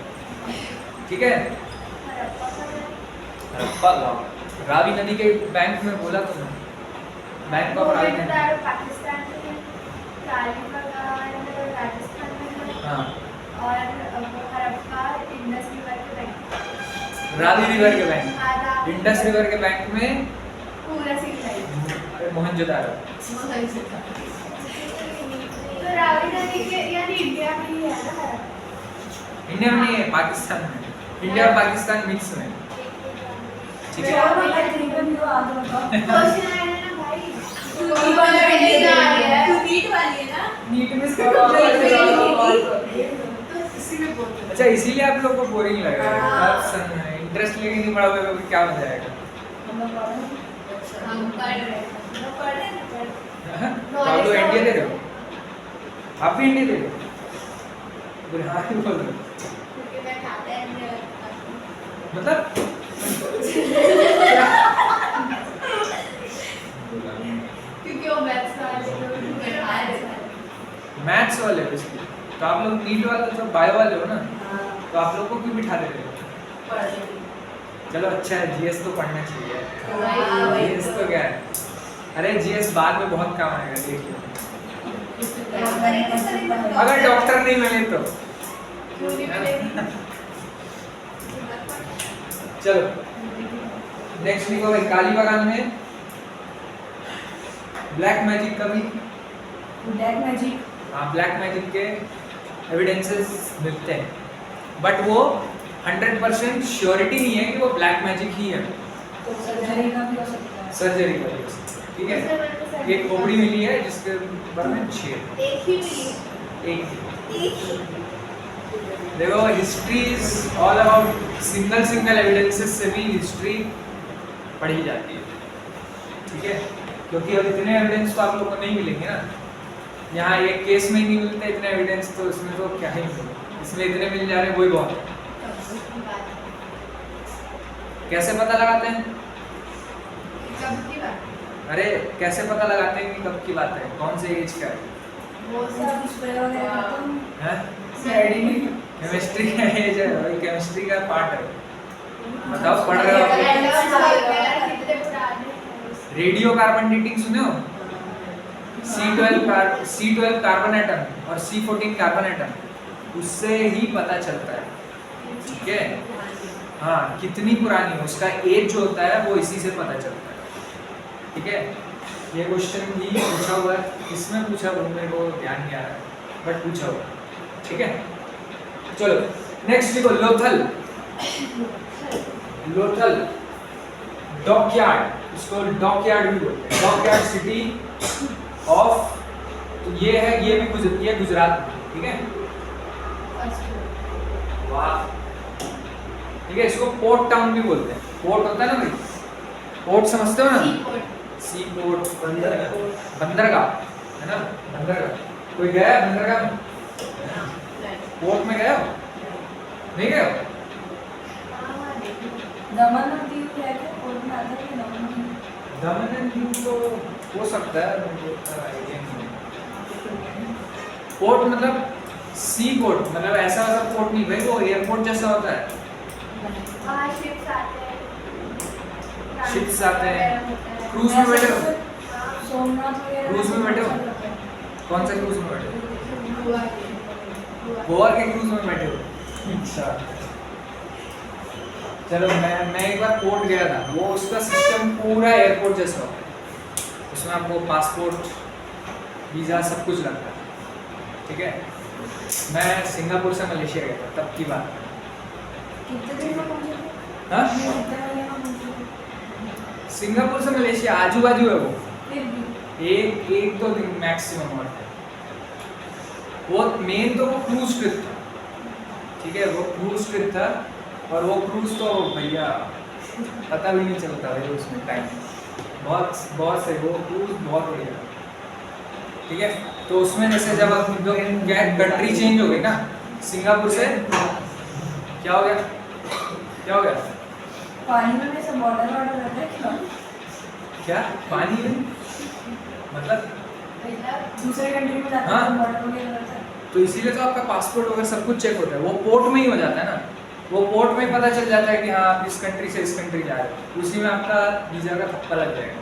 ठीक है। हड़प्पा गाँव, रावी नदी के बैंक में बोला तो ना, बैंक ऑफ रावी नदी। पाकिस्तान में, काली बगान राजस्थान में, हाँ, और हड़प्पा इंडस रिवर के बैंक। रावी रिवर के बैंक, हाँ, रावी इंडस रिवर के बैंक में पूरा सिविलाइजेशन। मोहनजोदारो। तो रावी नदी के यानी इंडिया में ही है ना? इंडिया में नहीं है, पाकिस्तान में। इंडिया और पाकिस्तान मिक्स में, ठीक है। और मैं तरीका भी वो आगे बताओ। क्वेश्चन आया है ना भाई। नीट वाली है ना? नीट में तो इसीलिए बोलते हैं। अच्छा इसीलिए आप लोग को बोरिंग लग रहा है। हाँ। आप इंटरेस्ट लेके नहीं पढ़ोगे तो क्या मजा आएगा? हम लोग पढ़ रहे हैं। हम पढ़ रहे हैं। हम पढ़ रहे हैं। हाँ? तो आप लोग एनडीए दे रहे हो? आप भी एनडीए दे रहे हो? हाँ ही बोल रहे हो। क्योंकि मैं खाता है नहीं लगता। मतलब क्योंकि वो मैथ्स वाले लोग बैठा रहे हैं। मैथ्स वाले हो इसलिए। तो आप लोग नीट वाले तो बायो वाले हो ना, हाँ, तो आप लोग को क्यों बिठा दे रहे हो? पढ़ रहे हैं। चलो अच्छा है, जीएस तो पढ़ना चाहिए। वही जीएस तो क्या है? अरे जीएस बाद में बहुत काम आएगा, देख लो। अगर डॉक्टर नहीं मिले तो। क्यों नहीं मिलेगी? चलो नेक्स्ट लिखो भाई, काली बागान में ब्लैक मैजिक का भी। Black magic. हाँ, ब्लैक मैजिक के एविडेंसेस मिलते हैं, बट वो 100% श्योरिटी नहीं है कि वो ब्लैक मैजिक ही है। तो सर्जरी का भी हो सकता है। सर्जरी का भी हो सकता है, ठीक है। एक खोपड़ी मिली है जिसके बारे में 6 एक ही मिली। एक देखो, history is all about single evidences से भी हिस्ट्री पढ़ी जाती है, ठीक है। क्योंकि अब इतने एविडेंस तो आप लोगों को नहीं मिलेंगे ना, यहाँ एक केस में ही नहीं मिलते इतने एविडेंस, तो इसमें तो क्या ही मिलेगा। इसमें इतने मिल जा रहे हैं, वही बहुत है। कैसे पता लगाते हैं? कब की बात? अरे कैसे पता लगाते हैं कि कब की बात है, कौन से एज का है? वो सब स्प्रे वगैरह करता हूँ। हैं? सीआईडी में। केमिस्ट्री का एज है भाई, केमिस्ट्री का पार्ट है। बताओ, पढ़ रहे हो आप? कितने पुराने हैं? रेडियो कार्बन डेटिंग सुने हो? C12 कार्बन एटम और C14 कार्बन एटम, उससे ही पता चलता है, ठीक है। हाँ, कितनी पुरानी है उसका एज जो होता है वो इसी से पता चलता है, ठीक है। ये क्वेश्चन भी पूछा हुआ है, इसमें पूछा हुआ, मेरे को ध्यान नहीं आ रहा है, बट पूछा हुआ है, ठीक है। चलो नेक्स्ट लिखो, लोथल। लोथल डॉकयार्ड, इसको डॉकयार्ड भी बोलते हैं, डॉकयार्ड सिटी ऑफ, तो ये है, ये भी ये गुजरात में, ठीक है। वाह, ठीक है। इसको पोर्ट टाउन भी बोलते हैं। पोर्ट होता है ना भाई, पोर्ट समझते हो ना? सी पोर्ट, बंदरगाह है ना, बंदरगाह। कोई गया है बंदरगाह में? पोर्ट में गए हो? नहीं गए हो? दमन और दीव क्या है? पोर्ट में आता है कि दमन में? दमन एंड दीव तो हो सकता है, मुझे उतना आइडिया नहीं है। पोर्ट मतलब सी पोर्ट, मतलब ऐसा वैसा पोर्ट नहीं भाई, वो एयरपोर्ट जैसा होता है। शिप्स आते हैं। क्रूज में बैठे हो? सोमनाथ वगैरह क्रूज में बैठे हो? कौन सा क्रूज में बैठे हो? गोवा के क्रूज में बैठे हो? अच्छा, चलो मैं एक बार पोर्ट गया था, वो उसका सिस्टम पूरा एयरपोर्ट जैसा होता है। उसमें आपको पासपोर्ट, वीज़ा सब कुछ लगता है, ठीक है। मैं सिंगापुर से मलेशिया गया था, तब की बात है। कितने दिन में पहुंचे थे? हाँ, कितने महीने में पहुंचे थे? सिंगापुर से मलेशिया आजू बाजू है वो, फिर भी एक 2 दिन मैक्सिमम और है। वो मेन तो वो क्रूज ट्रिप था, ठीक है, वो क्रूज ट्रिप था। और वो क्रूज तो भैया पता भी नहीं चलता भाई उसमें टाइम, बहुत सही, वो क्रूज बहुत बढ़िया, ठीक है। तो उसमें जैसे जब कंट्री चेंज हो गई ना, सिंगापुर से क्या हो गया, क्या हो गया? पानी में वैसे बॉर्डर वार्डर रहता है क्या? क्या पानी में मतलब? दूसरे कंट्री में जाते हाँ। हैं बॉर्डर वगैरह रहता है। तो इसीलिए तो आपका पासपोर्ट वगैरह सब कुछ चेक होता है, वो पोर्ट में ही हो जाता है ना। वो पोर्ट में पता चल जाता है कि हाँ आप इस कंट्री से इस कंट्री जा रहे हो, उसी में आपका वीज़ा का थप्पा लग जाएगा,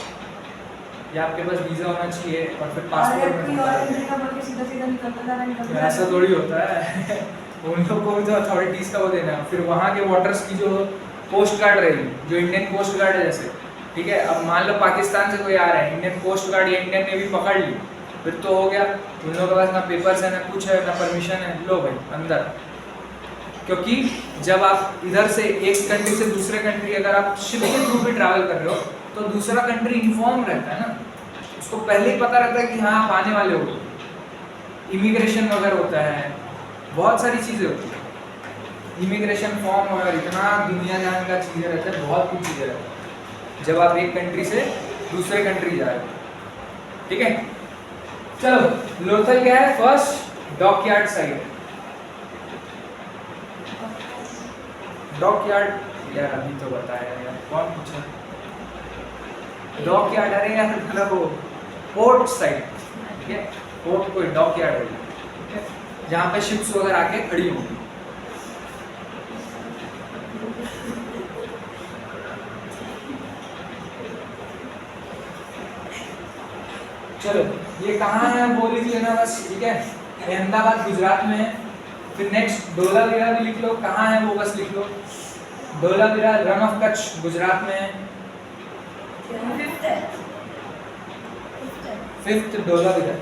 या आपके पास वीज़ा होना चाहिए और फिर पासपोर्ट में कोई थप्पा और लग कंट्री का जाएगा। बोल के सीधा सीधा निकलता जा रहा है, ऐसा थोड़ी होता है उन लोग को भी तो अथॉरिटीज़ का वो देना है, फिर वहाँ के वाटर्स की जो कोस्ट गार्ड रहेगी, जो इंडियन कोस्ट गार्ड है जैसे, ठीक है। अब मान लो पाकिस्तान से कोई आ रहा है, इंडियन कोस्ट गार्ड या इंडियन नेवी पकड़ ली, फिर तो हो गया, उन लोगों के पास ना पेपर्स है, ना कुछ है, ना परमिशन है, लो भाई अंदर। क्योंकि जब आप इधर से एक कंट्री से दूसरे कंट्री, अगर आप शिप के थ्रू भी ट्रैवल कर रहे हो, तो दूसरा कंट्री इन्फॉर्म रहता है ना, उसको पहले ही पता रहता है कि हाँ आप आने वाले हो, इमिग्रेशन वगैरह होता है, बहुत सारी चीज़ें होती है, इमिग्रेशन फॉर्म वगैरह, इतना दुनिया जहाँ का चीज़ें रहता है, बहुत कुछ चीज़ें रहती है जब आप एक कंट्री से दूसरे कंट्री जा रहे हो। ठीक है, चलो लोथल क्या है? First dockyard site. डॉकयार्ड यार अभी तो बताया यार, कौन पूछा? डॉकयार्ड, अरे यार मतलब वो पोर्ट साइट, ठीक है, पोर्ट कोई डॉकयार्ड होगी, ठीक है, जहाँ पे शिप्स वगैरह आके खड़ी होंगी। चलो ये कहाँ है वो लिख लेना बस, ठीक है, अहमदाबाद गुजरात में है। फिर नेक्स्ट धोलावीरा भी लिख लो, कहाँ है वो बस लिख लो। धोलावीरा रन ऑफ कच्छ गुजरात में है। फिफ्थ धोलावीरा।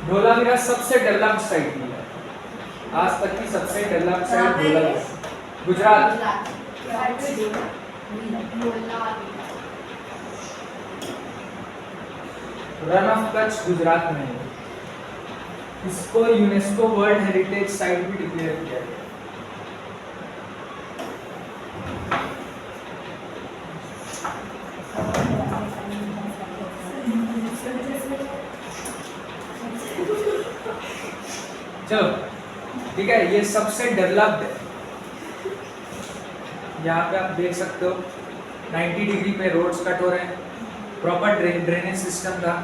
धोलावीरा सबसे डेवलप्ड साइट है, आज तक की सबसे developed site Dholavira Gujarat. Run of Kutch Gujarat में है। इसको यूनेस्को वर्ल्ड हेरिटेज साइट भी डिक्लेयर किया गया। चलो ठीक है, ये सबसे डेवलप्ड है। यहाँ पे आप देख सकते हो 90 डिग्री पे रोड्स कट हो रहे हैं, प्रॉपर ड्रेनेज सिस्टम था,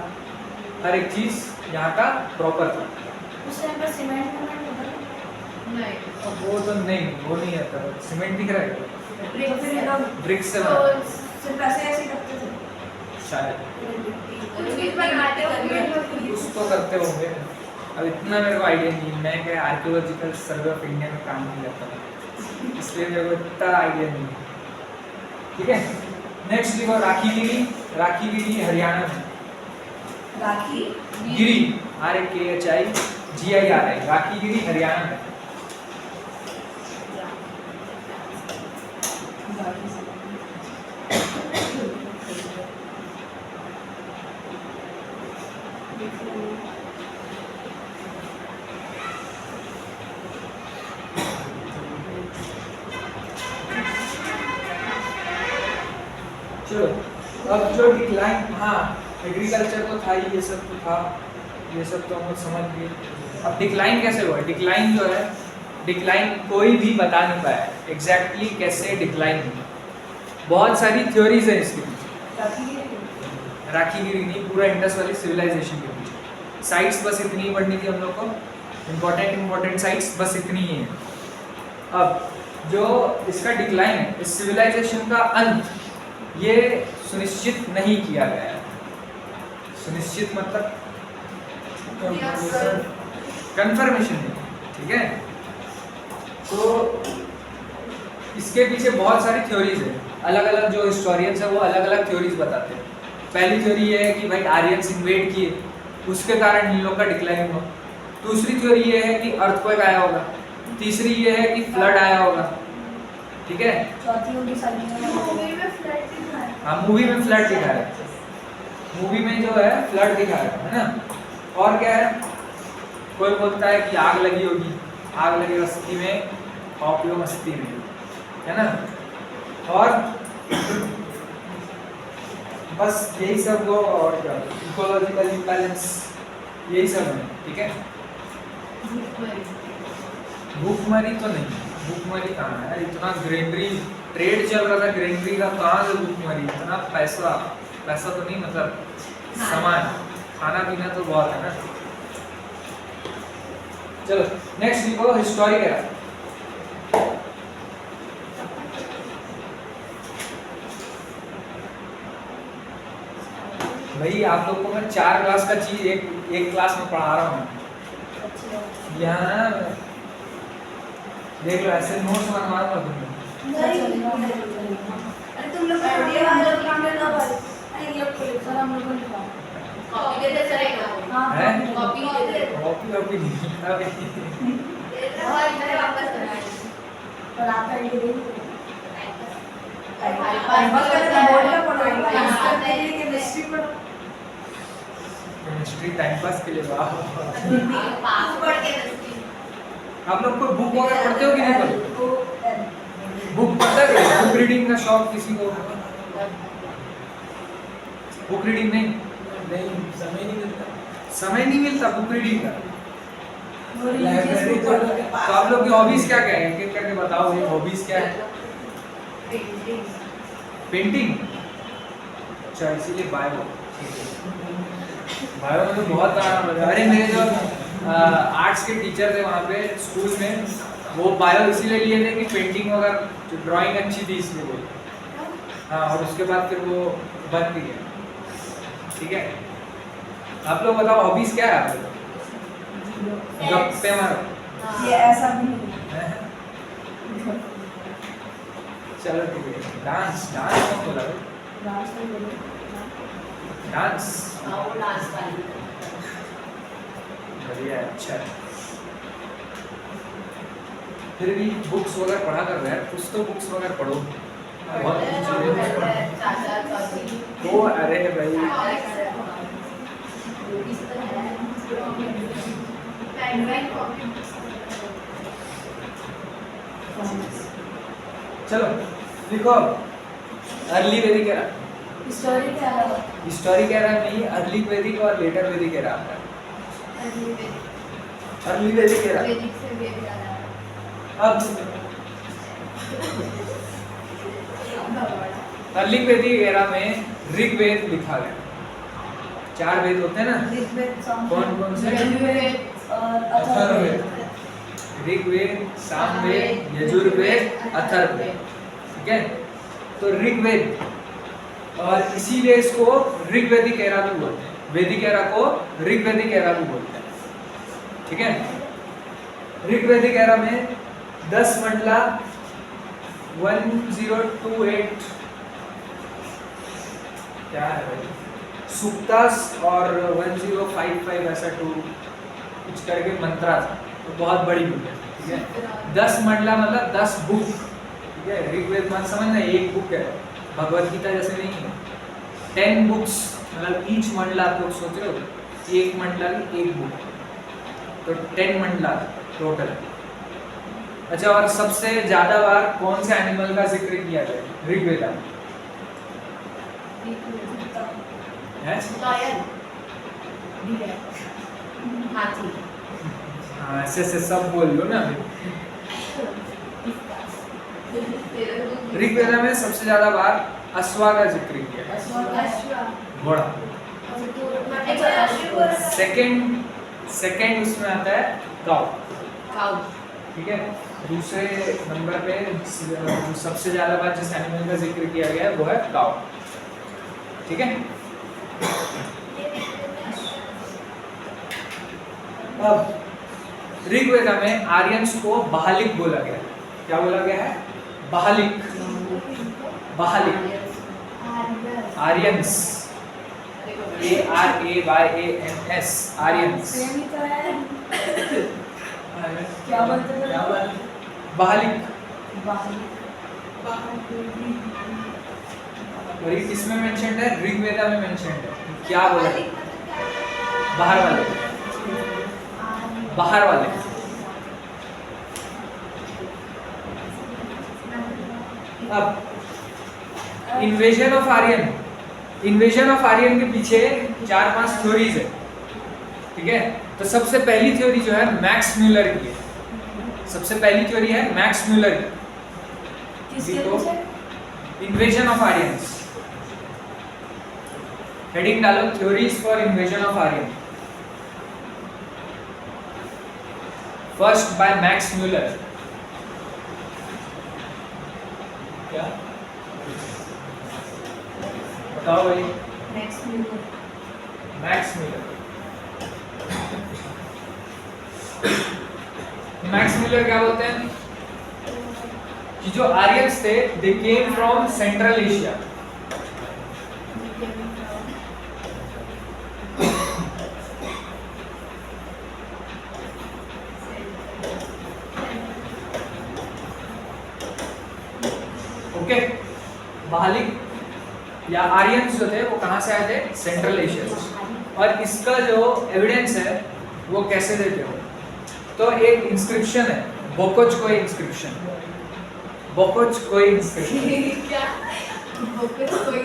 हर एक चीज यहाँ का प्रॉपर था। उस टाइम पर सीमेंट नहीं, अब वो तो नहीं, वो नहीं आता, सीमेंट दिख रहा है, ब्रिक से बना सिर्फ ऐसे ऐसे करते थे शायद, बनाते कुछ तो करते होंगे। अब इतना मेरे को आइडिया नहीं, मैं क्या आर्कियोलॉजिकल सर्वे ऑफ इंडिया में काम नहीं करता, इसलिए मेरे को इतना आइडिया नहीं है। ठीक है, नेक्स्ट देखो राखीगिरी। राखीगिरी हरियाणा में, राखी गिरी RAKHIGIRI, राखीगिरी हरियाणा में। चलो अब जो डिक्लाइन, हाँ एग्रीकल्चर तो था ही, ये सब तो था, ये सब तो हम लोग समझ गए। अब डिक्लाइन कैसे हुआ? डिक्लाइन जो है, डिक्लाइन कोई भी बता नहीं पाया एग्जैक्टली कैसे डिक्लाइन हुआ। बहुत सारी थ्योरीज है इसके पीछे। राखीगिरी नहीं, पूरा इंडस वैली सिविलाइजेशन के पीछे साइट्स बस इतनी ही पढ़नी थी हम लोग को, इम्पोर्टेंट साइट्स बस इतनी ही है। अब जो इसका डिक्लाइन है, इस सिविलाइजेशन का अंत, ये सुनिश्चित नहीं किया गया है। सुनिश्चित मतलब कंफर्मेशन नहीं, ठीक है। तो इसके पीछे बहुत सारी थ्योरीज है, अलग अलग जो हिस्टोरियंस है वो अलग अलग थ्योरीज बताते हैं। पहली थ्योरी ये है कि भाई आर्यंस इन्वेड किए, उसके कारण इन लोग का डिक्लाइन हुआ। दूसरी थ्योरी ये है कि अर्थक्वेक आया होगा। तीसरी ये है कि फ्लड आया होगा, ठीक है। चौथी होगी मूवी में फ्लड दिखा है। हाँ, मूवी में फ्लड दिखाया है, मूवी में जो है फ्लड दिखाया है ना। और क्या है, कोई बोलता है कि आग लगी होगी, आग लगी मस्ती में, ऑपियो मस्ती में, है ना। और बस यही सब वो, और क्या, इकोलॉजिकल इम्बैलेंस, यही सब है, ठीक है। भूखमरी तो नहीं, भूखमरी कहाँ है? इतना ग्रेनरी ट्रेड चल रहा था ग्रेनरी का, कहाँ से भूखमरी? इतना पैसा, पैसा तो नहीं मतलब सामान, खाना पीना तो बहुत है ना। चलो नेक्स्ट देखो, हिस्टोरिक एरा। भाई आप लोग को मैं 4 क्लास का चीज एक क्लास में पढ़ा रहा हूँ। यहाँ देख लो, ऐसे नोट्स बनवा रहा हूँ अरे तुम लोग आइडिया वाला काम लेना भाई। अरे ये लोग को सर हम लोग को लिखा कॉपी देते चलेगा। हां हैं? कॉपी देते। कॉपी नहीं, अबे और इधर वापस बनाए। और आप आइडिया दे हमारे पास बस कर बोर्ड का पढ़ो, हाँ, केमिस्ट्री पढ़ो। हिस्ट्री टाइम पास के लिए वाह। पासवर्ड के रस्ते आप लोग कोई बुक वगैरह पढ़ते हो कि नहीं पढ़ते? बुक पढ़ते हो? बुक रीडिंग का शौक किसी को? बुक रीडिंग नहीं? समय नहीं मिलता। समय नहीं मिलता बुक रीडिंग का? लाइब्रेरी तो आप लोग की हॉबीज क्या क्या है? एक करके बताओ, ये हॉबीज क्या है? पेंटिंग। अच्छा, इसीलिए बायो। बायो में तो बहुत अरे मेरे जो आर्ट्स के टीचर थे वहाँ पे स्कूल में, वो बायो इसीलिए लिए थे कि पेंटिंग वगैरह जो ड्राइंग अच्छी थी इसलिए वो। हाँ, और उसके बाद फिर वो बंद भी गया। ठीक है, आप लोग बताओ हॉबीज क्या है आप लोग? गप्पे मारो। ये ऐसा भी नहीं है। चलो ठीक है। डांस, डांस कौन बोला भाई? डांस नहीं बोलो। डांस और लास्ट वाली बढ़िया है, अच्छा है। फिर भी बुक्स वगैरह पढ़ा कर रहे हैं, कुछ तो बुक्स वगैरह पढ़ो। बहुत कुछ चीजें चाचा चाची तो अरे भाई चलो लिखो। अर्ली वैदिक एरा, स्टोरी क्या है? हिस्टोरिक एरा नहीं, अर्ली वैदिक और लेटर वैदिक एरा आता है। अर्ली वैदिक एरा अब अर्ली वैदिक एरा में ऋग्वेद लिखा गया। 4 वेद होते हैं ना, ऋग्वेद, कौन कौन से? और अथर्ववेद। ऋग्वेद, सामवेद, यजुर्वेद, अथर्ववेद। ठीक है, तो ऋग्वेद, और इसीलिए इसको ऋग्वेदिक एरा भी बोलते हैं। वैदिक एरा को ऋग्वेदिक एरा भी बोलते हैं। ठीक है, ऋग्वेदिक एरा में 10 मंडला 1028 क्या है भाई, सूक्तास और 1055 ऐसा कुछ करके मंत्रा था। तो बहुत बड़ी बुक है। ठीक है, 10 मंडला मतलब 10 बुक। ठीक है, ऋग्वेद मान समझना एक बुक है, भगवत गीता जैसे नहीं है। 10 बुक्स मतलब ईच मंडला, आप लोग सोच रहे हो एक मंडला की एक बुक, तो 10 मंडला टोटल। अच्छा, और सबसे ज्यादा बार कौन से एनिमल का जिक्र किया गया ऋग्वेद में? है? हाथी हाँ, ऐसे से सब बोल लो ना अभी। ऋग्वेद में सबसे ज्यादा बार अश्वा का जिक्र किया है, घोड़ा। सेकंड उसमें आता है काऊ। ठीक है, दूसरे नंबर पे जो सबसे ज्यादा बार जिस एनिमल का जिक्र किया गया है वो है काऊ। ठीक है, अब ऋग्वेद में आर्यंस को बहालिक बोला गया है। क्या बोला गया है? बहालिक। बहालिक, आर्यंस, ARAYANS, आर्यंस। सेम ही तो है। क्या बोलते थे? क्या बात? बहालिक। बाहर। और ये किसमें मेंशन्ड है? ऋग्वेद में मेंशन्ड है। क्या बोला है? बाहर वाले, बाहर वाले। अब invasion of Aryan, invasion of Aryan के पीछे 4-5 थ्योरीज है। ठीक है, तो सबसे पहली थ्योरी जो है मैक्स म्यूलर की है। सबसे पहली थ्योरी है मैक्स म्यूलर की। किसके देखो, पीछे? Invasion of Aryans. हेडिंग डालो, theories for invasion of Aryan, first by Max Muller. क्या? बताओ भाई। Next Muller. Max Muller. Max Muller क्या बोलते हैं? कि जो आर्यंस थे they came from Central Asia. Okay, बहालिक या आर्यंस जो थे वो कहां से आए थे? सेंट्रल एशिया से। और इसका जो एविडेंस है वो कैसे देते हो? तो एक इंस्क्रिप्शन है, बोकोचकोई इंस्क्रिप्शन। बोकोचकोई इंस्क्रिप्शन क्या बोकुच कोई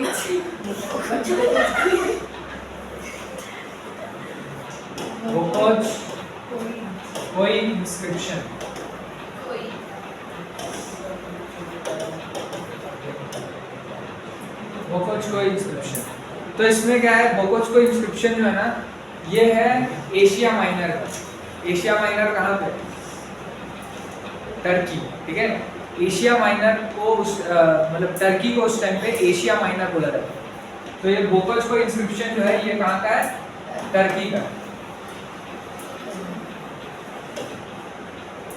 बोकोचकोई इंस्क्रिप्शन। कोई बोकोचकोई इंस्क्रिप्शन। तो इसमें क्या है, बोकोचकोई इंस्क्रिप्शन जो है ना, ये है एशिया माइनर का। एशिया माइनर कहाँ पे? टर्की, ठीक है। एशिया माइनर को मतलब टर्की को उस टाइम पे एशिया माइनर बोला जाता है। तो ये बोकोचकोई इंस्क्रिप्शन जो है ये कहाँ का है? टर्की का।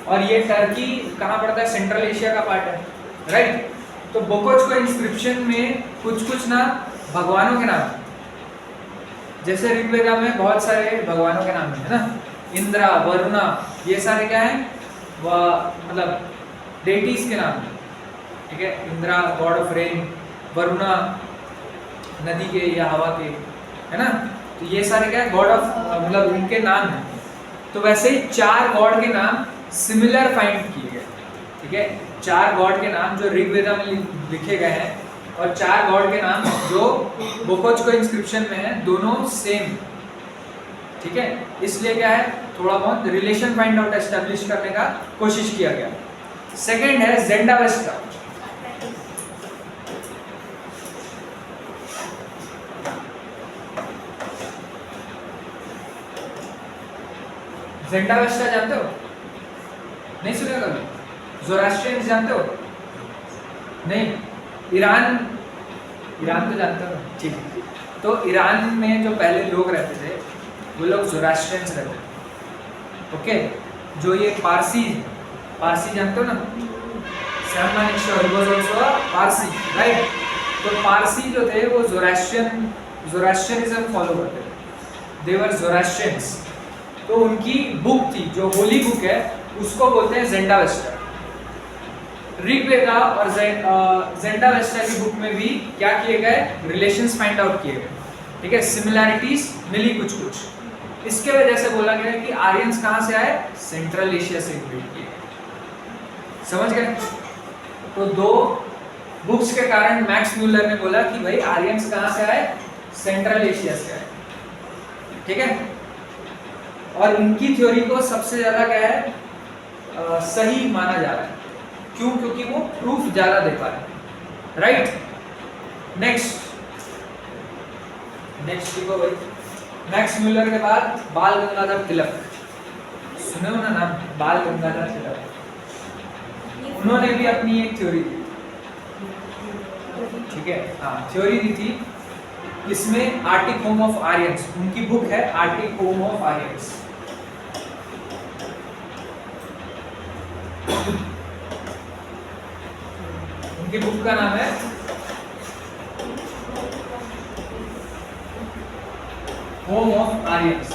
और ये टर्की कहाँ पड़ता है? सेंट्रल एशिया का पार्ट है, राइट। तो बोकोचकोई इंस्क्रिप्शन में कुछ ना भगवानों के नाम, जैसे ऋग्वेदा में बहुत सारे भगवानों के नाम है ना, इंद्रा, वरुणा, ये सारे क्या हैं? मतलब डेटीज के नाम है, ठीक है। Indira God of rain, Varuna नदी के या हवा के, है ना। तो ये सारे क्या है? गॉड ऑफ मतलब इनके नाम है। तो वैसे ही 4 गॉड के नाम सिमिलर फाइंड किए गए, ठीक है। 4 गॉड के नाम जो ऋग्वेदा में लिखे गए हैं और 4 गॉड के नाम जो बोकोचकोई इंस्क्रिप्शन में है, दोनों सेम, ठीक है। इसलिए क्या है, थोड़ा बहुत रिलेशन फाइंड आउट एस्टेब्लिश करने का कोशिश किया गया। सेकंड है ज़ेंडावेस्टा। ज़ेंडावेस्टा जानते हो? नहीं सुना कभी? ज़ोरास्ट्रियंस जानते हो? नहीं। ईरान तो जानते हो, ठीक है। तो ईरान में जो पहले लोग रहते थे वो लोग ज़ोरास्ट्रियंस रहते थे, ओके। जो ये पारसी जानते हो ना, पारसी, राइट। तो पारसी जो थे वो ज़ोरास्ट्रियनिज्म फॉलो करते थे, दे वर ज़ोरास्ट्रियंस। तो उनकी बुक थी जो होली बुक है, उसको बोलते हैं ज़ेंडावेस्टा। ऋग्वेदा और ज़ेंडावेस्टा की बुक में भी क्या किए गए? रिलेशंस फाइंड आउट किए गए, ठीक है। सिमिलैरिटीज मिली कुछ। इसके वजह से बोला गया कि आर्यंस कहाँ से आए? सेंट्रल एशिया से इन्वेड किए, समझ गए? तो 2 बुक्स के कारण मैक्स म्यूलर ने बोला कि भाई आर्यंस कहाँ से आए? सेंट्रल एशिया से आए, ठीक है। और इनकी थ्योरी को सबसे ज्यादा क्या है, सही माना जा रहा है। क्यों? क्योंकि वो प्रूफ ज्यादा दे पा रहे हैं, राइट। नेक्स्ट देखो भाई, मैक्स म्यूलर के बाद बाल गंगाधर तिलक, सुने हो ना नाम? बाल गंगाधर तिलक, उन्होंने भी अपनी एक थ्योरी दी, ठीक है। हाँ, थ्योरी दी थी। इसमें आर्टिक होम ऑफ आर्यंस, उनकी बुक है आर्टिक होम ऑफ आर्यंस। उनकी बुक का नाम है home of Aryans.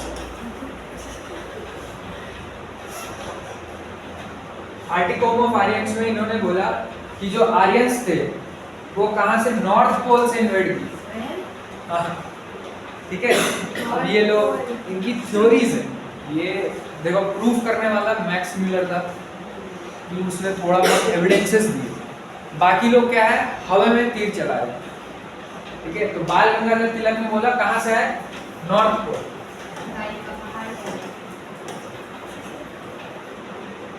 Arctic home of Aryans में इन्होंने बोला कि जो आर्यंस थे वो कहां से? नॉर्थ पोल से इन्वेड की, ठीक है। अब ये लोग, इनकी थ्योरीज है, ये देखो प्रूफ करने वाला मैक्स म्यूलर था कि उसने थोड़ा बहुत एविडेंसेस दिए, बाकी लोग क्या है, हवा में तीर चला रहे, ठीक है। तो बाल गंगाधर तिलक ने बोला कहां से है? North pole.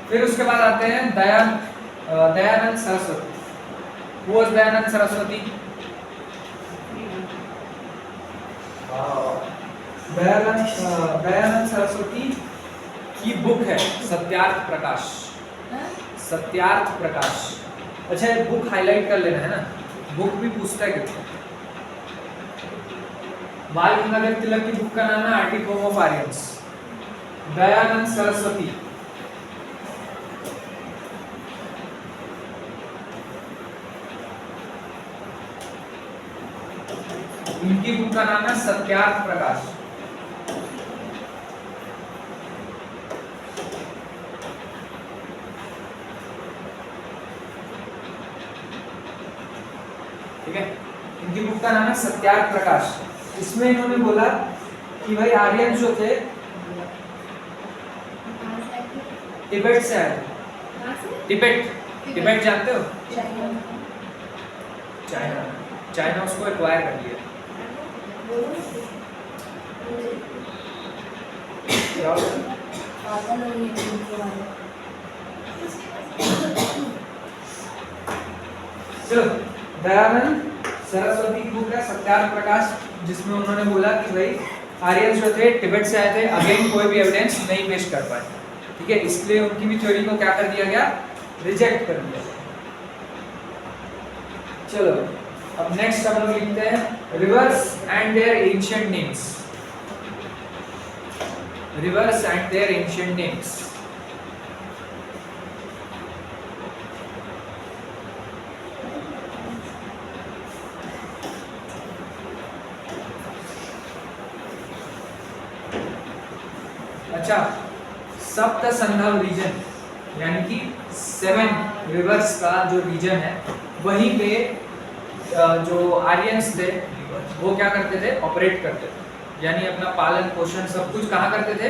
फिर उसके बाद आते हैं दयानंद सरस्वती। Who was Dayanand Saraswati? दयानंद सरस्वती की बुक है सत्यार्थ प्रकाश। सत्यार्थ प्रकाश, अच्छा ये बुक हाईलाइट कर लेना है ना, बुक भी पूछता है कितना। बाल गंगाधर तिलक की बुक का नाम है Arctic home of Aryans. Dayanand Saraswati इनकी बुक का नाम है सत्यार्थ प्रकाश। ठीक है, इनकी बुक का नाम है सत्यार्थ प्रकाश। इसमें इन्होंने बोला कि भाई आर्यन जो थे तिब्बत से आए थे। तिब्बत जानते हो? चाइना उसको एक्वायर कर लिया। क्या हो गया? चलो, दयानंद सरस्वती की बुक है सत्यार्थ प्रकाश, जिसमें उन्होंने बोला कि भाई आर्यन जो थे तिब्बत से आए थे। अगेन कोई भी एविडेंस नहीं पेश कर पाए, ठीक है, इसलिए उनकी भी थ्योरी को क्या कर दिया गया, रिजेक्ट कर दिया। चलो अब नेक्स्ट हम लोग लिखते हैं rivers and their ancient names. Rivers and their ancient names. अच्छा, सप्त संधव रीजन यानी कि 7 रिवर्स का जो रीजन है, वहीं पे जो आर्यंस थे वो क्या करते थे, ऑपरेट करते थे, यानी अपना पालन पोषण सब कुछ कहाँ करते थे,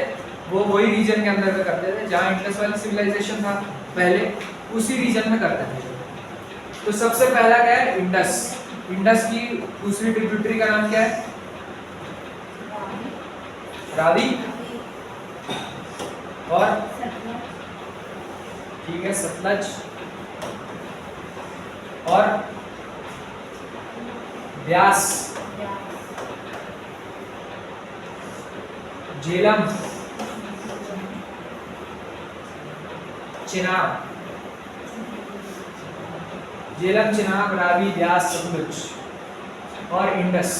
वो वही रीजन के अंदर में करते थे जहाँ इंडस वैली सिविलाइजेशन था पहले, उसी रीजन में करते थे। तो सबसे पहला क्या है, इंडस। इंडस की दूसरी ट्रिब्यूटरी का नाम क्या है, रावी, और ठीक है सतलज, और व्यास, झेलम, चिनाब, झेलम, चिनाब, रावी, व्यास, सतलुज और इंडस।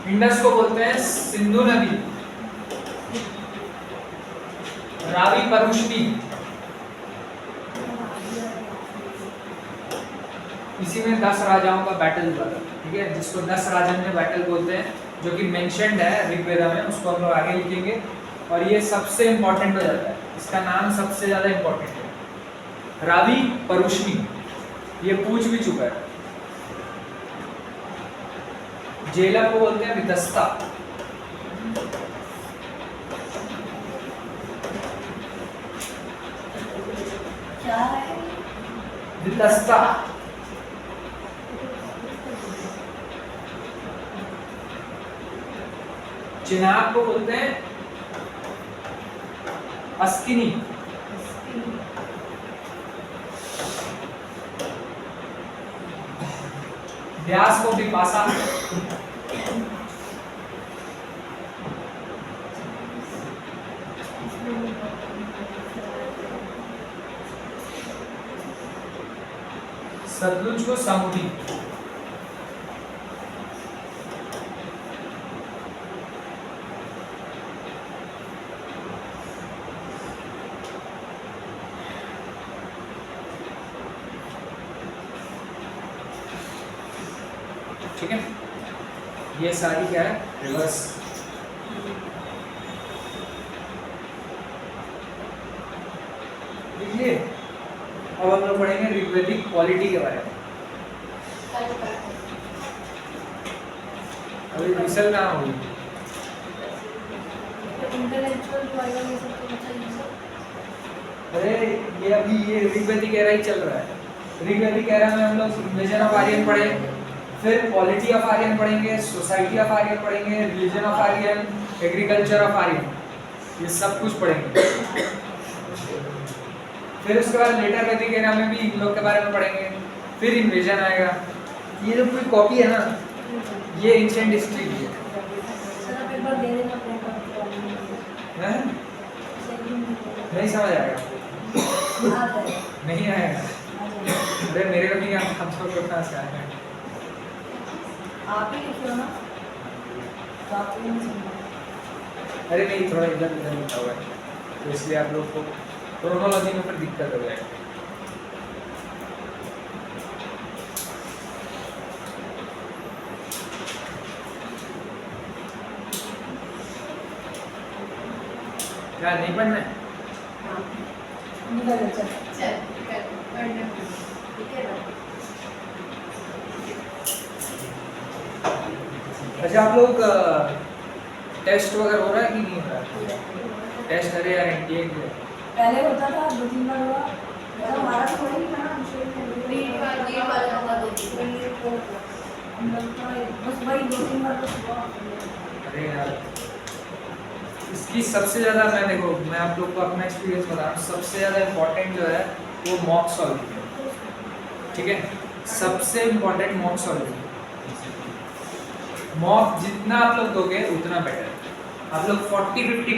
इंडस को बोलते हैं सिंधु नदी, रावी परुष्णी, इसी में 10 राजाओं का बैटल हुआ था, ठीक है, जिसको 10 राजन में बैटल बोलते हैं, जो कि मेंशन्ड है ऋग्वेदा में, उसको हम लोग आगे लिखेंगे। और ये सबसे इंपॉर्टेंट हो जाता है, इसका नाम सबसे ज्यादा इंपॉर्टेंट है, रावी परुष्णी, ये पूछ भी चुका है। झेलम को बोलते हैं वितस्ता, क्या है? वितस्ता, चिनाब को बोलते हैं अस्किनी, व्यास को बिपाशा, सतलुज को समुद्री, ठीक है, ये सारी क्या है, रिवर्स। देखिए अब हम लोग पढ़ेंगे ऋग्वेदिक क्वालिटी के बारे में। अभी रिसर्च कहाँ होगी, इंटेलेक्चुअल वाला ये सब तो बताइए सर। अरे ये अभी ये ऋग्वेदिक एरा ही चल रहा है। ऋग्वेदिक एरा में हम लोग इन्वेजन ऑफ आर्यन पढ़े, फिर क्वालिटी ऑफ आर्यन पढ़ेंगे, सोसाइटी ऑफ आर्यन पढ़ेंगे, religion of Aryan, agriculture of Aryan, ये सब कुछ पढ़ेंगे। फिर उसके बाद लेटर वैदिक एरा में भी इन लोग के बारे में पढ़ेंगे, फिर इन्वेजन आएगा। ये जो पूरी कॉपी है ना, ये एंशिएंट हिस्ट्री की है। सर आप एक बार दे देना पेपर। हैं? नहीं समझ आएगा, नहीं आएगा। अरे मेरे को नहीं आता, आप सबको कहाँ से आएगा। आप ही लिखिए ना, तो आप ही नहीं समझ। अरे नहीं, थोड़ा इधर उधर लिखा हुआ है, तो इसलिए आप लोग को क्रोनोलॉजी में फिर दिक्कत हो जाएगी। क्या नहीं पढ़ना है? निकल चल। चल पढ़ना ठीक है ना। अच्छा आप लोग टेस्ट वगैरह हो रहा है कि नहीं हो रहा है? टेस्ट करे यार एनटीए के पहले होता था 2-3 बार हुआ मतलब हमारा तो वही था ना रीड वाला होगा 2-3 हम लोग का बस वही 2-3 बार बस हुआ अरे यार इसकी सबसे ज़्यादा मैं देखो मैं आप लोग को अपना एक्सपीरियंस बता रहा हूँ, सबसे ज़्यादा इम्पोर्टेंट जो है वो मॉक सॉल्विंग है, ठीक है? सबसे इम्पोर्टेंट मॉक सॉल्विंग। मॉक जितना आप लोग दोगे उतना बेटर। आप लोग 40-50